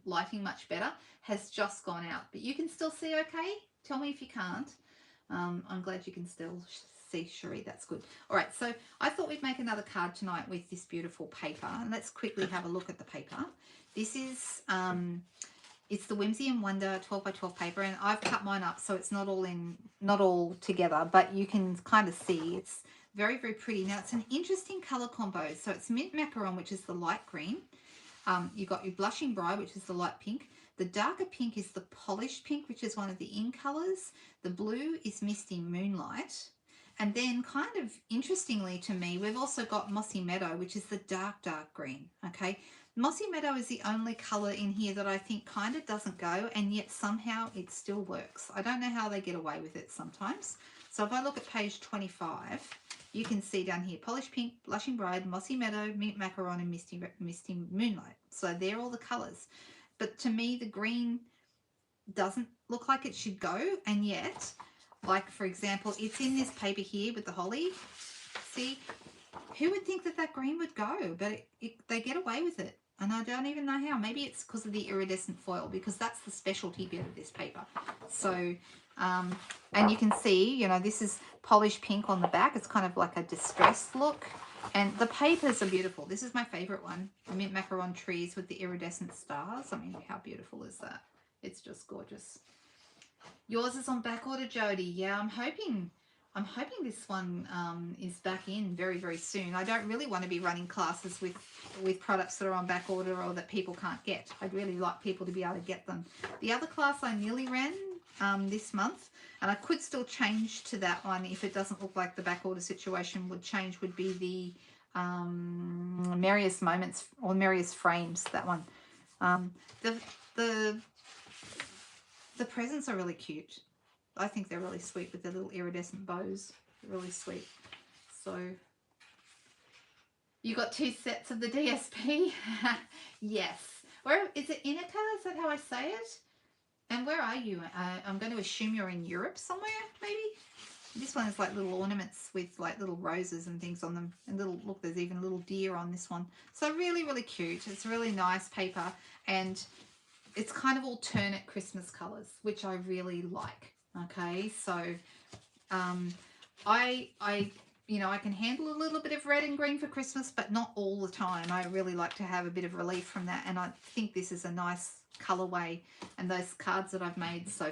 lighting much better, has just gone out. But you can still see okay? Tell me if you can't. I'm glad you can still see, Cherie. That's good. All right, so I thought we'd make another card tonight with this beautiful paper. And let's quickly have a look at the paper. This is, it's the Whimsy and Wonder 12 by 12 paper, and I've cut mine up so it's not all together, but you can kind of see it's very, very pretty. Now, it's an interesting color combo. So it's mint macaron, which is the light green. You've got your Blushing Bride, which is the light pink. The darker pink is the polished pink, which is one of the in colors. The blue is Misty Moonlight. And then, kind of interestingly to me, we've also got Mossy Meadow, which is the dark, dark green. Okay, Mossy Meadow is the only color in here that I think kind of doesn't go, and yet somehow it still works. I don't know how they get away with it sometimes. So if I look at page 25, you can see down here, Polished Pink, Blushing Bride, Mossy Meadow, Mint Macaron, and Misty Moonlight. So they're all the colors. But to me, the green doesn't look like it should go, and yet, like for example, it's in this paper here with the holly. See, who would think that that green would go? But they get away with it, and I don't even know how. Maybe it's because of the iridescent foil, because that's the specialty bit of this paper. So, and you can see, you know, this is polished pink on the back. It's kind of like a distressed look. And the papers are beautiful. This is my favorite one, the Mint Macaron trees with the iridescent stars. I mean, how beautiful is that? It's just gorgeous. Yours is on back order, Jody. Yeah, I'm hoping this one is back in very, very soon. I don't really want to be running classes with products that are on back order or that people can't get. I'd really like people to be able to get them. The other class I nearly ran this month, and I could still change to that one if it doesn't look like the back order situation would change, would be the Merriest Moments or Merriest Frames, that one. The presents are really cute. I think they're really sweet with their little iridescent bows. They're really sweet. So you got 2 sets of the DSP? Yes. Where is it? Inika? Is that how I say it? And where are you? I'm going to assume you're in Europe somewhere, maybe? This one is like little ornaments with like little roses and things on them. And little, look, there's even a little deer on this one. So really, really cute. It's a really nice paper. And it's kind of alternate Christmas colours, which I really like. Okay, so I you know, I can handle a little bit of red and green for Christmas, but not all the time. I really like to have a bit of relief from that, and I think this is a nice colorway. And those cards that I've made, so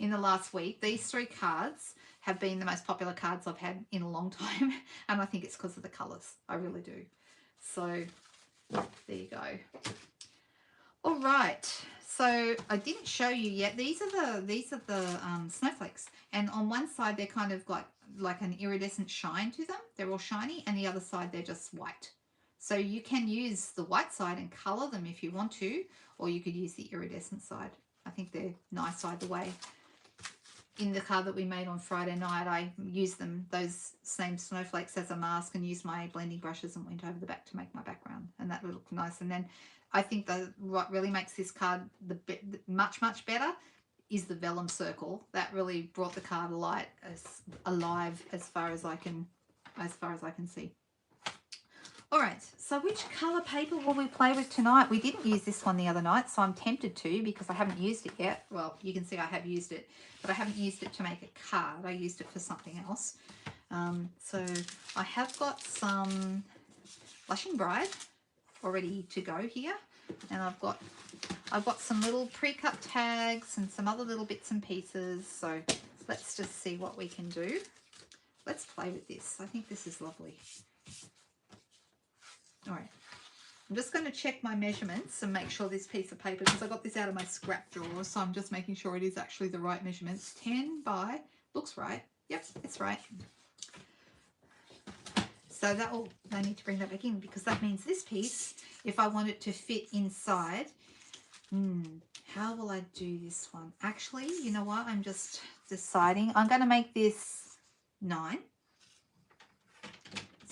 in the last week. These 3 cards have been the most popular cards I've had in a long time, and I think it's because of the colours. I really do. So there you go. All right. So I didn't show you yet. These are the snowflakes, and on one side they're kind of got like an iridescent shine to them. They're all shiny, and the other side they're just white. So you can use the white side and color them if you want to, or you could use the iridescent side. I think they're nice either way. In the card that we made on Friday night, I used those same snowflakes as a mask and used my blending brushes and went over the back to make my background, and that would look nice. And then I think what really makes this card much better is the vellum circle. That really brought the card alive as far as I can see. All right, so which colour paper will we play with tonight? We didn't use this one the other night, so I'm tempted to because I haven't used it yet. Well, you can see I have used it, but I haven't used it to make a card. I used it for something else. So I have got some Blushing Bride already to go here, and I've got some little pre-cut tags and some other little bits and pieces. So let's just see what we can do. Let's play with this. I think this is lovely. All right, I'm just going to check my measurements and make sure this piece of paper, because I got this out of my scrap drawer, so I'm just making sure it is actually the right measurements. 10 by, looks right. Yep, it's right. So I need to bring that back in, because that means this piece, if I want it to fit inside, how will I do this one? Actually, you know what? I'm just deciding. I'm going to make this 9.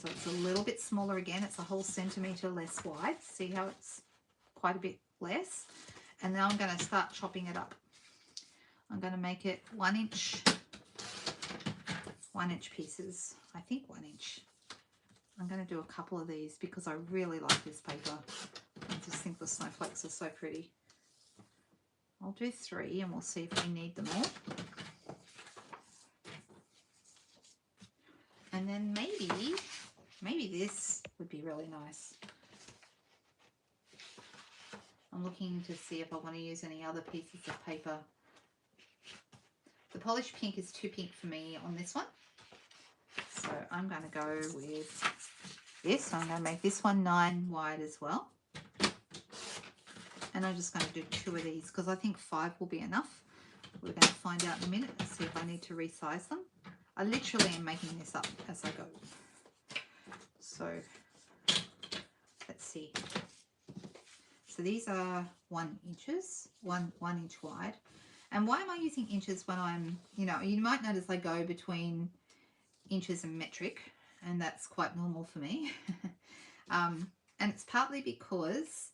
So it's a little bit smaller again. It's a whole centimetre less wide. See how it's quite a bit less? And now I'm going to start chopping it up. I'm going to make it 1 inch pieces. I think 1 inch. I'm going to do a couple of these because I really like this paper. I just think the snowflakes are so pretty. I'll do 3 and we'll see if we need them all. And then maybe this would be really nice. I'm looking to see if I want to use any other pieces of paper. The polished pink is too pink for me on this one. So I'm going to go with this. I'm going to make this one 9 wide as well. And I'm just going to do 2 of these because I think 5 will be enough. We're going to find out in a minute and see if I need to resize them. I literally am making this up as I go. So let's see. So these are 1 inches, one inch wide. And why am I using inches when I'm, you might notice I go between inches and metric, and that's quite normal for me. And it's partly because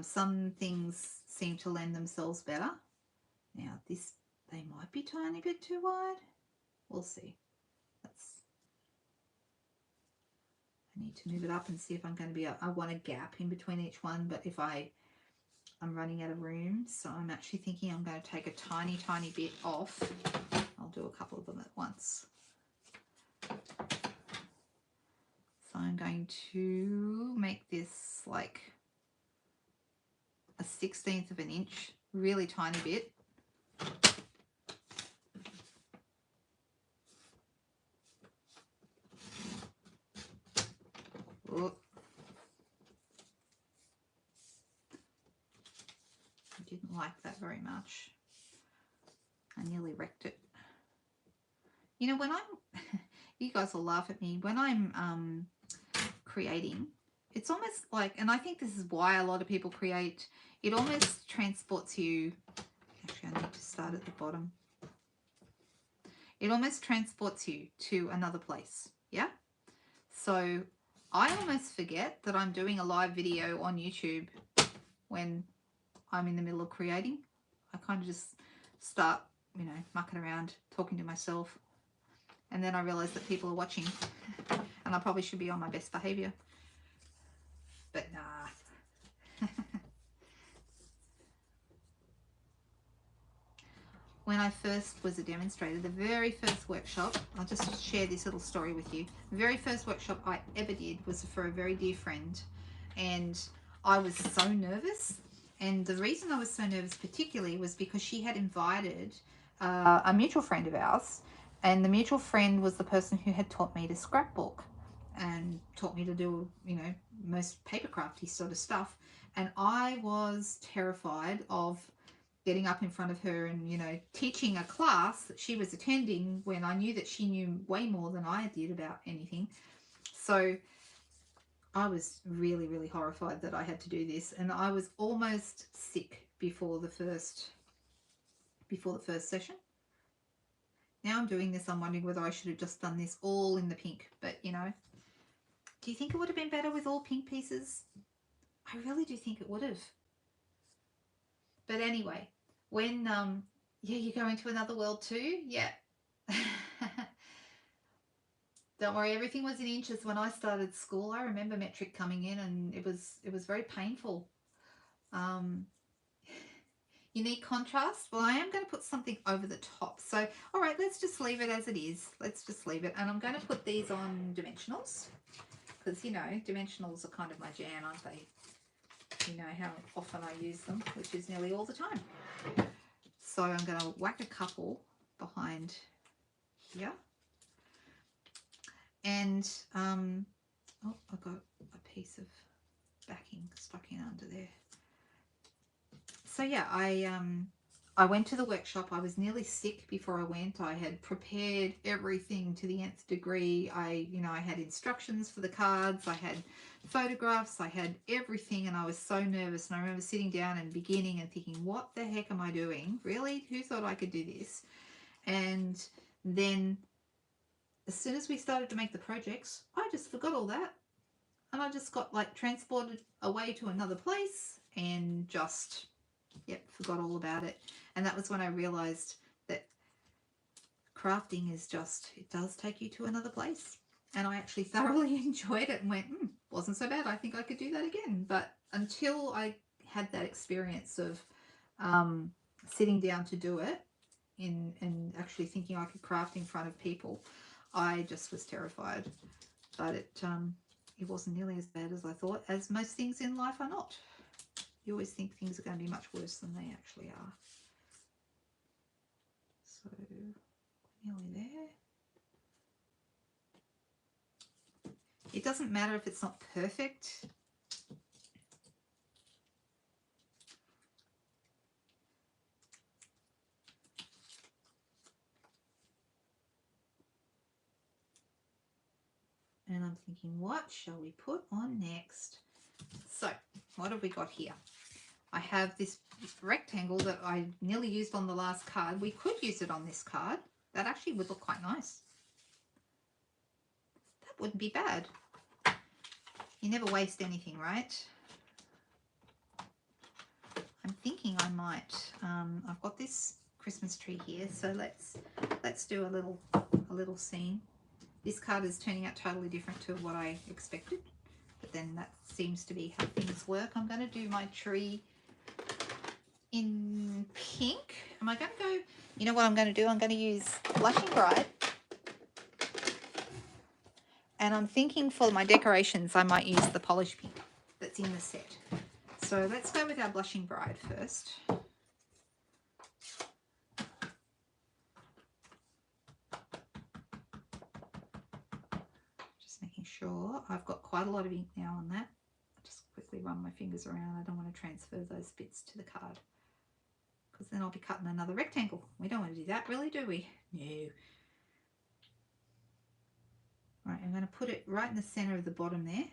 some things seem to lend themselves better. Now they might be a tiny bit too wide. We'll see. I need to move it up and see if I'm going to be, I want a gap in between each one, but if I'm running out of room, so I'm actually thinking I'm going to take a tiny bit off. I'll do a couple of them at once. So I'm going to make this like a 1/16 of an inch, really tiny bit. Oh. I didn't like that very much. I nearly wrecked it. When you guys will laugh at me, when I'm creating, it's almost like, and I think this is why a lot of people create, it almost transports you, actually I need to start at the bottom. It almost transports you to another place, yeah? So I almost forget that I'm doing a live video on YouTube when I'm in the middle of creating. I kind of just start, mucking around, talking to myself, and then I realize that people are watching and I probably should be on my best behavior. But nah. When I first was a demonstrator, the very first workshop, I'll just share this little story with you. The very first workshop I ever did was for a very dear friend, and I was so nervous. And the reason I was so nervous particularly was because she had invited a mutual friend of ours, and the mutual friend was the person who had taught me to scrapbook and taught me to do, you know, most paper crafty sort of stuff. And I was terrified of getting up in front of her and, you know, teaching a class that she was attending when I knew that she knew way more than I did about anything. So I was really, really horrified that I had to do this, and I was almost sick before the first session. Now I'm doing this, I'm wondering whether I should have just done this all in the pink. But, you know, do you think it would have been better with all pink pieces? I really do think it would have. But anyway, when, yeah, you go into another world too? Yeah. Don't worry, everything was in inches when I started school. I remember metric coming in, and it was very painful. Um, you need contrast. Well, I am going to put something over the top. So, all right, let's just leave it as it is. Let's just leave it. And I'm going to put these on dimensionals because, you know, dimensionals are kind of my jam, aren't they? You know how often I use them, which is nearly all the time. So I'm going to whack a couple behind here. And, oh, I've got a piece of backing stuck in under there. So yeah, I went to the workshop. I was nearly sick before I went. I had prepared everything to the nth degree. I had instructions for the cards. I had photographs. I had everything, and I was so nervous. And I remember sitting down and beginning and thinking, what the heck am I doing? Really? Who thought I could do this? And then as soon as we started to make the projects, I just forgot all that. And I just got like transported away to another place and just, yep, forgot all about it. And that was when I realized that crafting is just, it does take you to another place. And I actually thoroughly enjoyed it and went, wasn't so bad. I think I could do that again. But until I had that experience of sitting down to do it and actually thinking I could craft in front of people, I just was terrified. But it wasn't nearly as bad as I thought, as most things in life are not. You always think things are going to be much worse than they actually are. So, nearly there. It doesn't matter if it's not perfect. And I'm thinking, what shall we put on next? So, what have we got here? I have this rectangle that I nearly used on the last card. We could use it on this card. That actually would look quite nice. That wouldn't be bad. You never waste anything, right? I'm thinking I might. I've got this Christmas tree here, so let's do a little scene. This card is turning out totally different to what I expected, but then that seems to be how things work. I'm going to do my tree in pink. Am I going to go, you know what I'm going to do? I'm going to use Blushing Bride. And I'm thinking for my decorations, I might use the polish pink that's in the set. So let's go with our Blushing Bride first. Just making sure I've got quite a lot of ink now on that. Just quickly run my fingers around. I don't want to transfer those bits to the card, because then I'll be cutting another rectangle. We don't want to do that, really, do we? No. Right, I'm going to put it right in the center of the bottom there.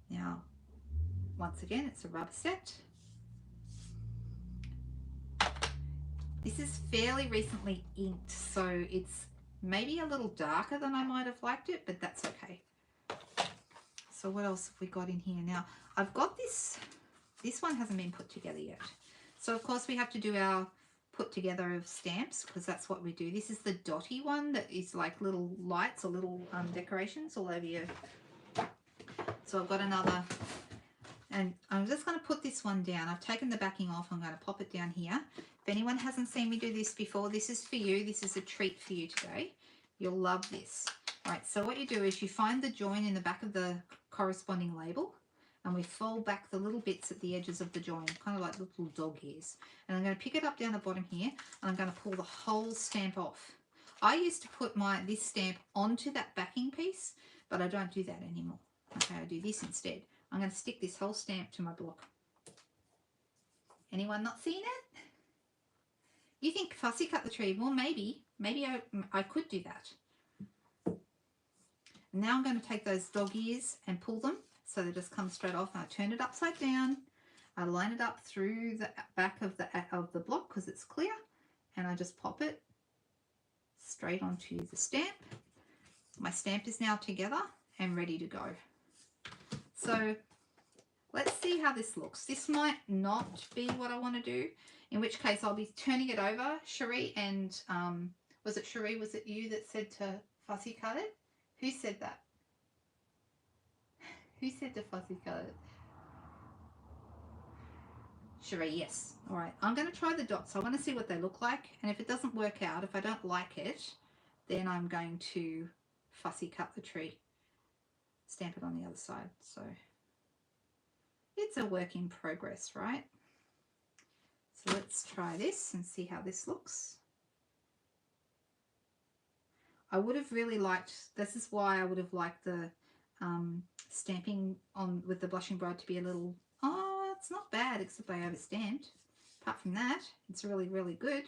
Now, once again, it's a rubber set. This is fairly recently inked, so it's maybe a little darker than I might have liked it, but that's okay. So what else have we got in here now? I've got this one hasn't been put together yet. So of course we have to do our put together of stamps, because that's what we do. This is the dotty one that is like little lights or little decorations all over you. So I've got another, and I'm just going to put this one down. I've taken the backing off. I'm going to pop it down here. If anyone hasn't seen me do this before, this is for you. This is a treat for you today. You'll love this. All right, so what you do is you find the join in the back of the corresponding label, and we fold back the little bits at the edges of the join, kind of like little dog ears. And I'm going to pick it up down the bottom here, and I'm going to pull the whole stamp off. I used to put this stamp onto that backing piece, but I don't do that anymore. Okay, I do this instead. I'm going to stick this whole stamp to my block. Anyone not seen it? You think fussy cut the tree? Well, maybe I could do that. Now I'm going to take those dog ears and pull them so they just come straight off. And I turn it upside down. I line it up through the back of the block because it's clear, and I just pop it straight onto the stamp. My stamp is now together and ready to go. So let's see how this looks. This might not be what I want to do, in which case I'll be turning it over. Cherie and, was it Cherie, was it you that said to fussy cut it? Who said that? Who said to fussy cut it? Cherie, yes. All right, I'm going to try the dots. I want to see what they look like, and if it doesn't work out, if I don't like it, then I'm going to fussy cut the tree. Stamp it on the other side. So it's a work in progress, right? So let's try this and see how this looks. I would have really liked, this is why I would have liked the stamping on with the Blushing Bride to be a little, oh, it's not bad except I overstamped. Apart from that, it's really, really good.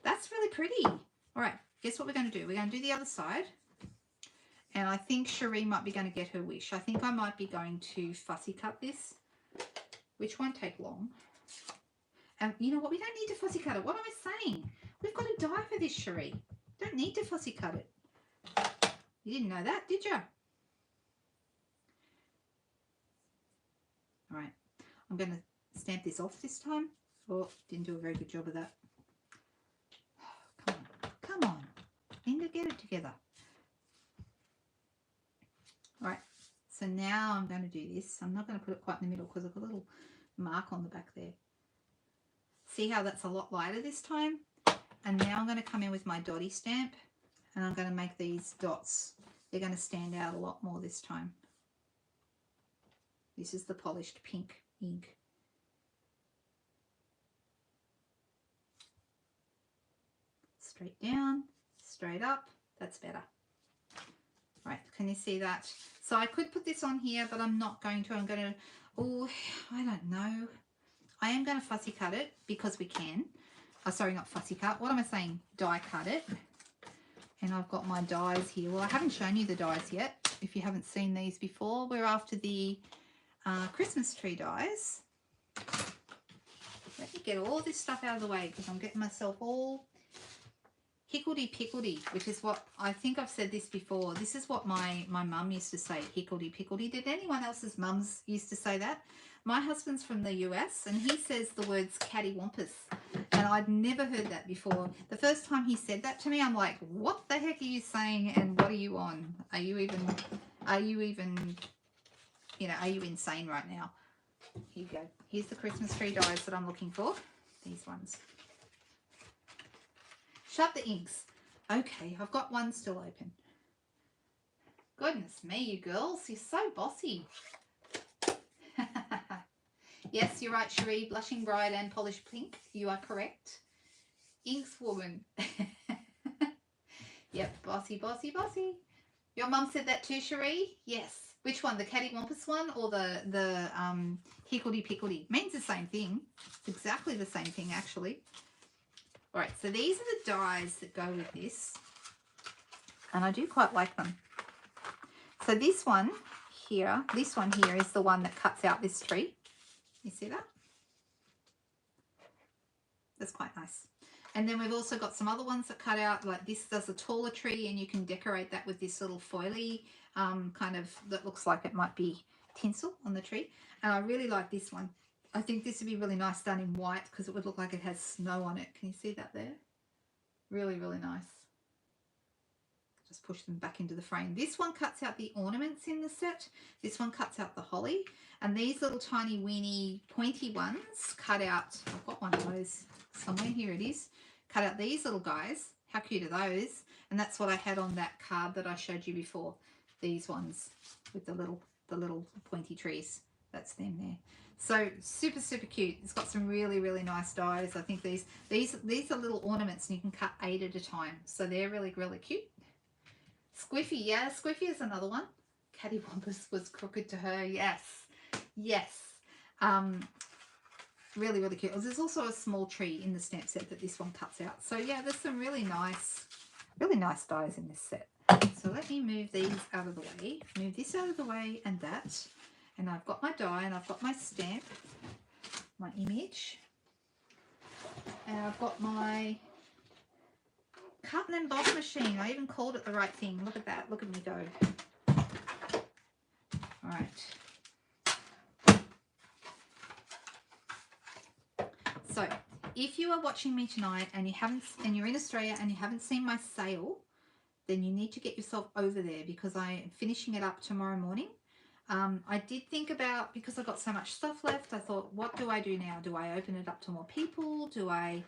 That's really pretty. All right, guess what we're going to do? We're going to do the other side. And I think Cherie might be going to get her wish. I think I might be going to fussy cut this, which won't take long. And you know what? We don't need to fussy cut it. What am I saying? We've got to die for this, Cherie. Don't need to fussy cut it. You didn't know that, did you? All right. I'm going to stamp this off this time. Oh, didn't do a very good job of that. Come on. Come on. Need to get it together. All right. So now I'm going to do this. I'm not going to put it quite in the middle because I've got a little mark on the back there. See how that's a lot lighter this time? And now I'm going to come in with my dotty stamp, and I'm going to make these dots. They're going to stand out a lot more this time. This is the polished pink ink. Straight down, straight up. That's better. Right, can you see that? So I could put this on here, but I'm not going to. I'm going to, oh, I don't know. I am going to fussy cut it because we can. Oh, sorry, not fussy cut. What am I saying? Die cut it. And I've got my dies here. Well, I haven't shown you the dies yet. If you haven't seen these before, we're after the Christmas tree dies. Let me get all this stuff out of the way because I'm getting myself all hickledy-pickledy, which is what, I think I've said this before. This is what my mum used to say, hickledy-pickledy. Did anyone else's mums used to say that? My husband's from the US, and he says the words cattywampus, and I'd never heard that before. The first time he said that to me, I'm like, what the heck are you saying, and what are you on? Are you even, you know, are you insane right now? Here you go. Here's the Christmas tree dies that I'm looking for. These ones. Shut the inks. Okay, I've got one still open. Goodness me, you girls. You're so bossy. Yes, you're right, Cherie. Blushing Bride and Polished Pink. You are correct. Inks woman. Yep, bossy, bossy, bossy. Your mum said that too, Cherie? Yes. Which one? The cattywampus one or the hickledy-pickledy? Means the same thing. It's exactly the same thing, actually. All right, so these are the dies that go with this. And I do quite like them. So this one here is the one that cuts out this tree. You see that? That's quite nice. And then we've also got some other ones that cut out, like this does a taller tree, and you can decorate that with this little foily kind of, that looks like it might be tinsel on the tree. And I really like this one. I think this would be really nice done in white because it would look like it has snow on it. Can you see that there? Really, really nice. Just push them back into the frame. This one cuts out the ornaments in the set. This one cuts out the holly. And these little tiny weeny pointy ones cut out, I've got one of those somewhere, here it is. Cut out these little guys. How cute are those? And that's what I had on that card that I showed you before. These ones with the little the little pointy trees. That's them there. So super, super cute. It's got some really, really nice dies. I think these are little ornaments and you can cut 8 at a time. So they're really, really cute. Squiffy, yeah, Squiffy is another one. Cattywampus was crooked to her, yes. Yes. Really, really cute. There's also a small tree in the stamp set that this one cuts out. So yeah, there's some really nice dies in this set. So let me move these out of the way. Move this out of the way and that. And I've got my die and I've got my stamp, my image. And I've got my cut and emboss machine. I even called it the right thing. Look at that. Look at me go. All right. So if you are watching me tonight and you're in Australia and you haven't seen my sale, then you need to get yourself over there because I am finishing it up tomorrow morning. I did think about, because I've got so much stuff left, I thought, what do I do now? Do I open it up to more people? Do I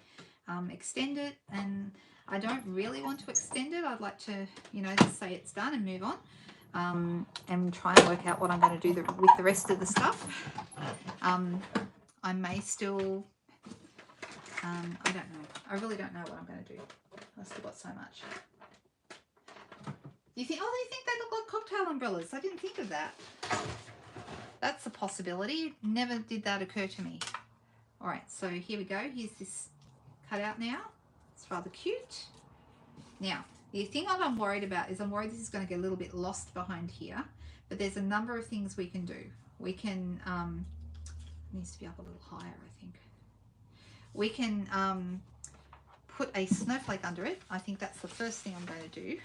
extend it? And I don't really want to extend it. I'd like to, just say it's done and move on, and try and work out what I'm going to do with the rest of the stuff. I may still, I don't know. I really don't know what I'm going to do. I've still got so much. You think, oh, they think they look like cocktail umbrellas. I didn't think of that. That's a possibility. Never did that occur to me. All right, so here we go. Here's this cut out now. It's rather cute. Now, the thing I'm worried about is I'm worried this is going to get a little bit lost behind here, but there's a number of things we can do. We can, it needs to be up a little higher, I think. We can put a snowflake under it. I think that's the first thing I'm going to do.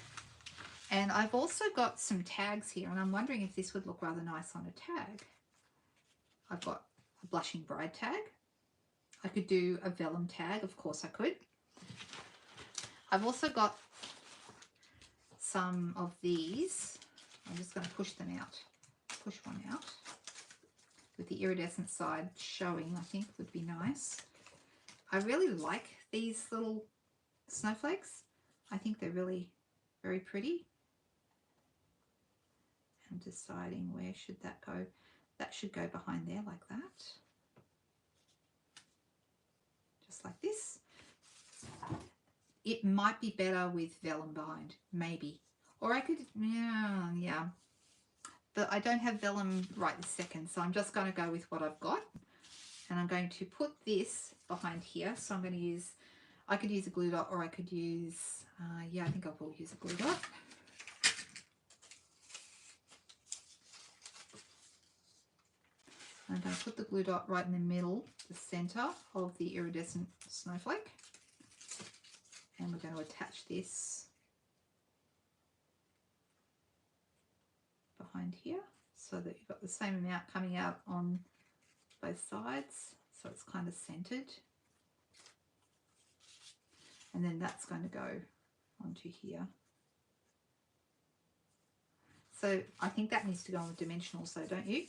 And I've also got some tags here, and I'm wondering if this would look rather nice on a tag. I've got a blushing bride tag. I could do a vellum tag, of course I could. I've also got some of these. I'm just going to push them out. Push one out. With the iridescent side showing, I think would be nice. I really like these little snowflakes. I think they're really very pretty. I'm deciding where should that go. That should go behind there like that. Just like this. It might be better with vellum behind, maybe. Or I could, yeah. But I don't have vellum right this second, so I'm just going to go with what I've got. And I'm going to put this behind here. So I'm going to use, I could use a glue dot, or I could use, yeah, I think I will use a glue dot. I'm going to put the glue dot right in the middle, the center of the iridescent snowflake. And we're going to attach this behind here so that you've got the same amount coming out on both sides. So it's kind of centered. And then that's going to go onto here. So I think that needs to go on with dimensionals though, don't you?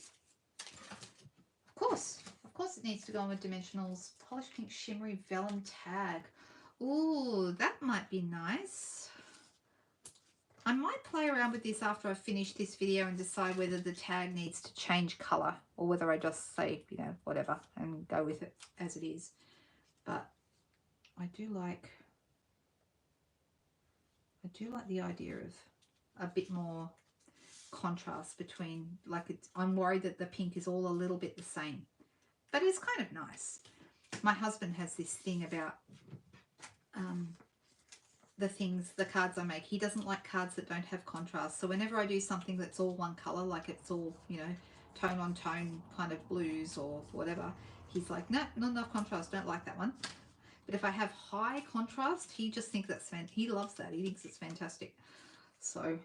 Of course it needs to go on with dimensionals. Polished pink shimmery vellum tag. Ooh, that might be nice. I might play around with this after I finish this video and decide whether the tag needs to change color or whether I just say, whatever and go with it as it is. But I do like the idea of a bit more contrast between, I'm worried that the pink is all a little bit the same, but it's kind of nice. My husband has this thing about the cards I make. He doesn't like cards that don't have contrast, so whenever I do something that's all one color, like it's all tone on tone kind of blues or whatever, he's like, no, not enough contrast, don't like that one. But if I have high contrast, he just thinks he loves that. He thinks it's fantastic. So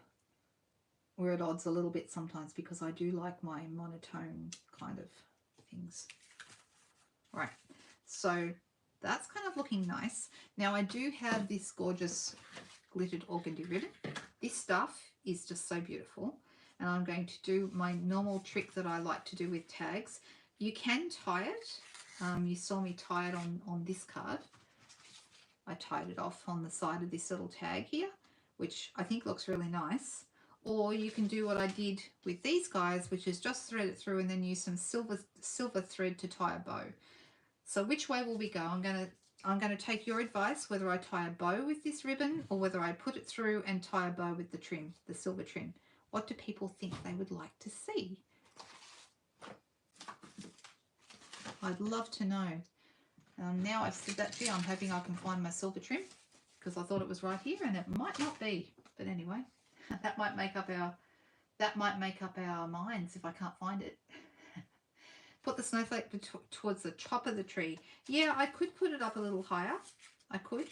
we're at odds a little bit sometimes because I do like my monotone kind of things. All right, so that's kind of looking nice. Now I do have this gorgeous glittered organdy ribbon. This stuff is just so beautiful. And I'm going to do my normal trick that I like to do with tags. You can tie it. You saw me tie it on this card. I tied it off on the side of this little tag here, which I think looks really nice. Or you can do what I did with these guys, which is just thread it through and then use some silver thread to tie a bow. So which way will we go? I'm going to take your advice whether I tie a bow with this ribbon or whether I put it through and tie a bow with the trim, the silver trim. What do people think they would like to see? I'd love to know. Now I've said that to you, I'm hoping I can find my silver trim because I thought it was right here and it might not be. But anyway, that might make up our minds if I can't find it. Put the snowflake towards the top of the tree. Yeah, I could put it up a little higher. I could.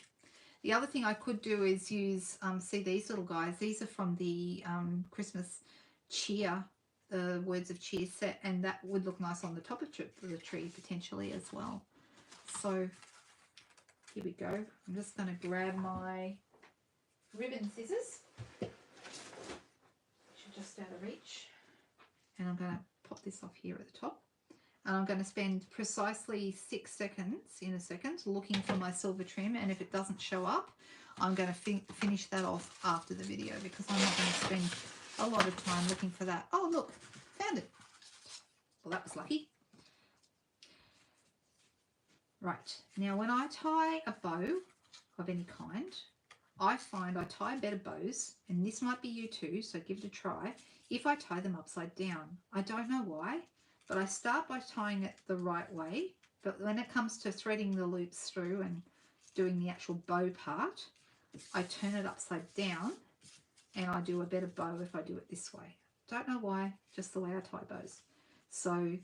The other thing I could do is use, see these little guys. These are from the Christmas cheer, Words of Cheer set, and that would look nice on the top of the tree potentially as well. So here we go. I'm just going to grab my ribbon scissors, which are just out of reach, and I'm going to pop this off here at the top. And I'm going to spend precisely 6 seconds in a second looking for my silver trim, and if it doesn't show up, I'm going to finish that off after the video because I'm not going to spend a lot of time looking for that. Oh, look, found it. Well, that was lucky. Right, now when I tie a bow of any kind, I find I tie better bows, and this might be you too, so give it a try, if I tie them upside down. I don't know why, but I start by tying it the right way, but when it comes to threading the loops through and doing the actual bow part, I turn it upside down and I do a better bow if I do it this way. Don't know why, just the way I tie bows. So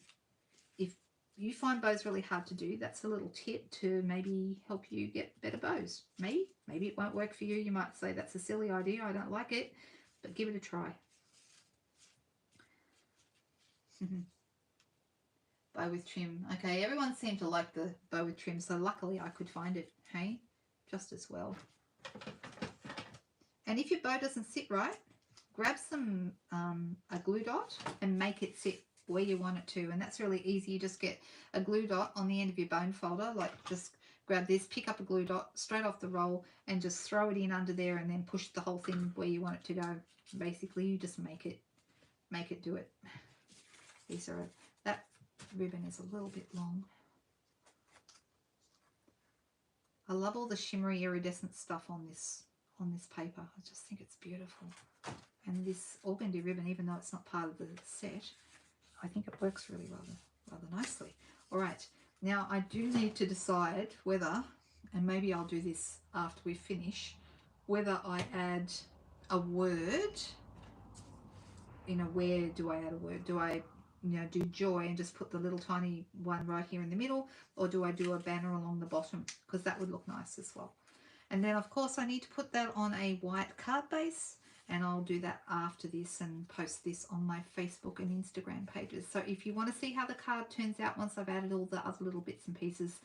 if you find bows really hard to do, that's a little tip to maybe help you get better bows. Maybe it won't work for you. You might say that's a silly idea, I don't like it, but give it a try. Bow with trim. Okay, everyone seemed to like the bow with trim, so luckily I could find it, hey, just as well. And if your bow doesn't sit right, grab some a glue dot and make it sit where you want it to, and that's really easy. You just get a glue dot on the end of your bone folder, like just grab this, pick up a glue dot straight off the roll and just throw it in under there and then push the whole thing where you want it to go. Basically, you just make it do it. These are that ribbon is a little bit long. I love all the shimmery iridescent stuff on this paper. I just think it's beautiful. And this organdy ribbon, even though it's not part of the set, I think it works really rather nicely. All right, now I do need to decide whether, and maybe I'll do this after we finish, whether I add a word. Where do I add a word? Do I do joy and just put the little tiny one right here in the middle, or do I do a banner along the bottom? Because that would look nice as well. And then of course I need to put that on a white card base, and I'll do that after this and post this on my Facebook and Instagram pages. So if you want to see how the card turns out once I've added all the other little bits and pieces,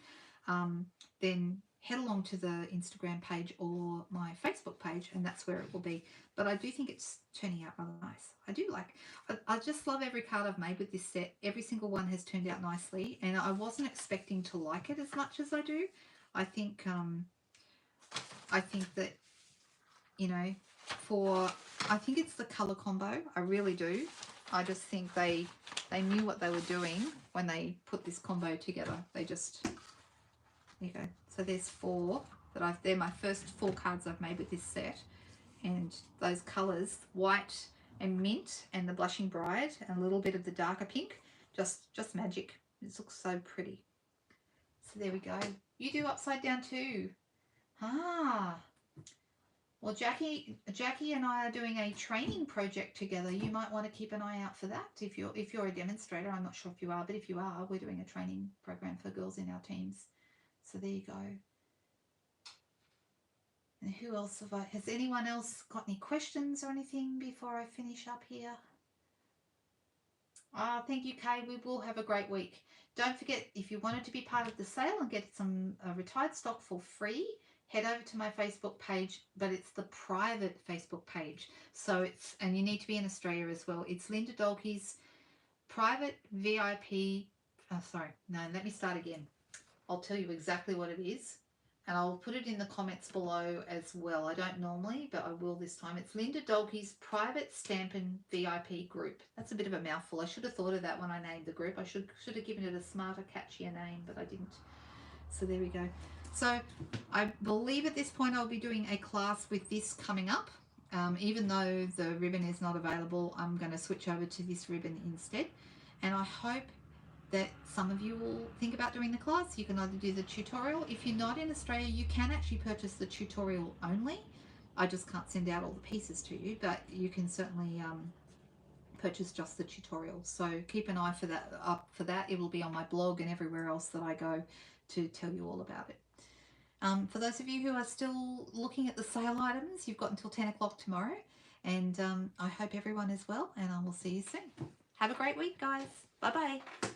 then head along to the Instagram page or my Facebook page, and that's where it will be. But I do think it's turning out rather nice. I just love every card I've made with this set. Every single one has turned out nicely, and I wasn't expecting to like it as much as I do. I think that, I think it's the colour combo. I really do. I just think they knew what they were doing when they put this combo together. There you go. So there's 4 they're my first 4 cards I've made with this set. And those colours, white and mint and the blushing bride and a little bit of the darker pink, just magic. It looks so pretty. So there we go. You do upside down too. Well, Jackie and I are doing a training project together. You might want to keep an eye out for that if you're a demonstrator. I'm not sure if you are, but if you are, we're doing a training program for girls in our teams. So there you go. And who else has anyone else got any questions or anything before I finish up here? Thank you, Kay. We will have a great week. Don't forget, if you wanted to be part of the sale and get some retired stock for free, head over to my Facebook page, but it's the private Facebook page. So and you need to be in Australia as well. It's Linda Dolke's private VIP. Let me start again. I'll tell you exactly what it is. and I'll put it in the comments below as well. I don't normally, but I will this time. It's Linda Dolke's private Stampin' VIP group. That's a bit of a mouthful. I should have thought of that when I named the group. I should have given it a smarter, catchier name, but I didn't. So there we go. So I believe at this point I'll be doing a class with this coming up. Even though the ribbon is not available, I'm going to switch over to this ribbon instead. And I hope that some of you will think about doing the class. You can either do the tutorial. If you're not in Australia, you can actually purchase the tutorial only. I just can't send out all the pieces to you, but you can certainly purchase just the tutorial. So keep an eye for that. Up for that. It will be on my blog and everywhere else that I go to tell you all about it. For those of you who are still looking at the sale items, you've got until 10 o'clock tomorrow. And I hope everyone is well, and I will see you soon. Have a great week, guys. Bye-bye.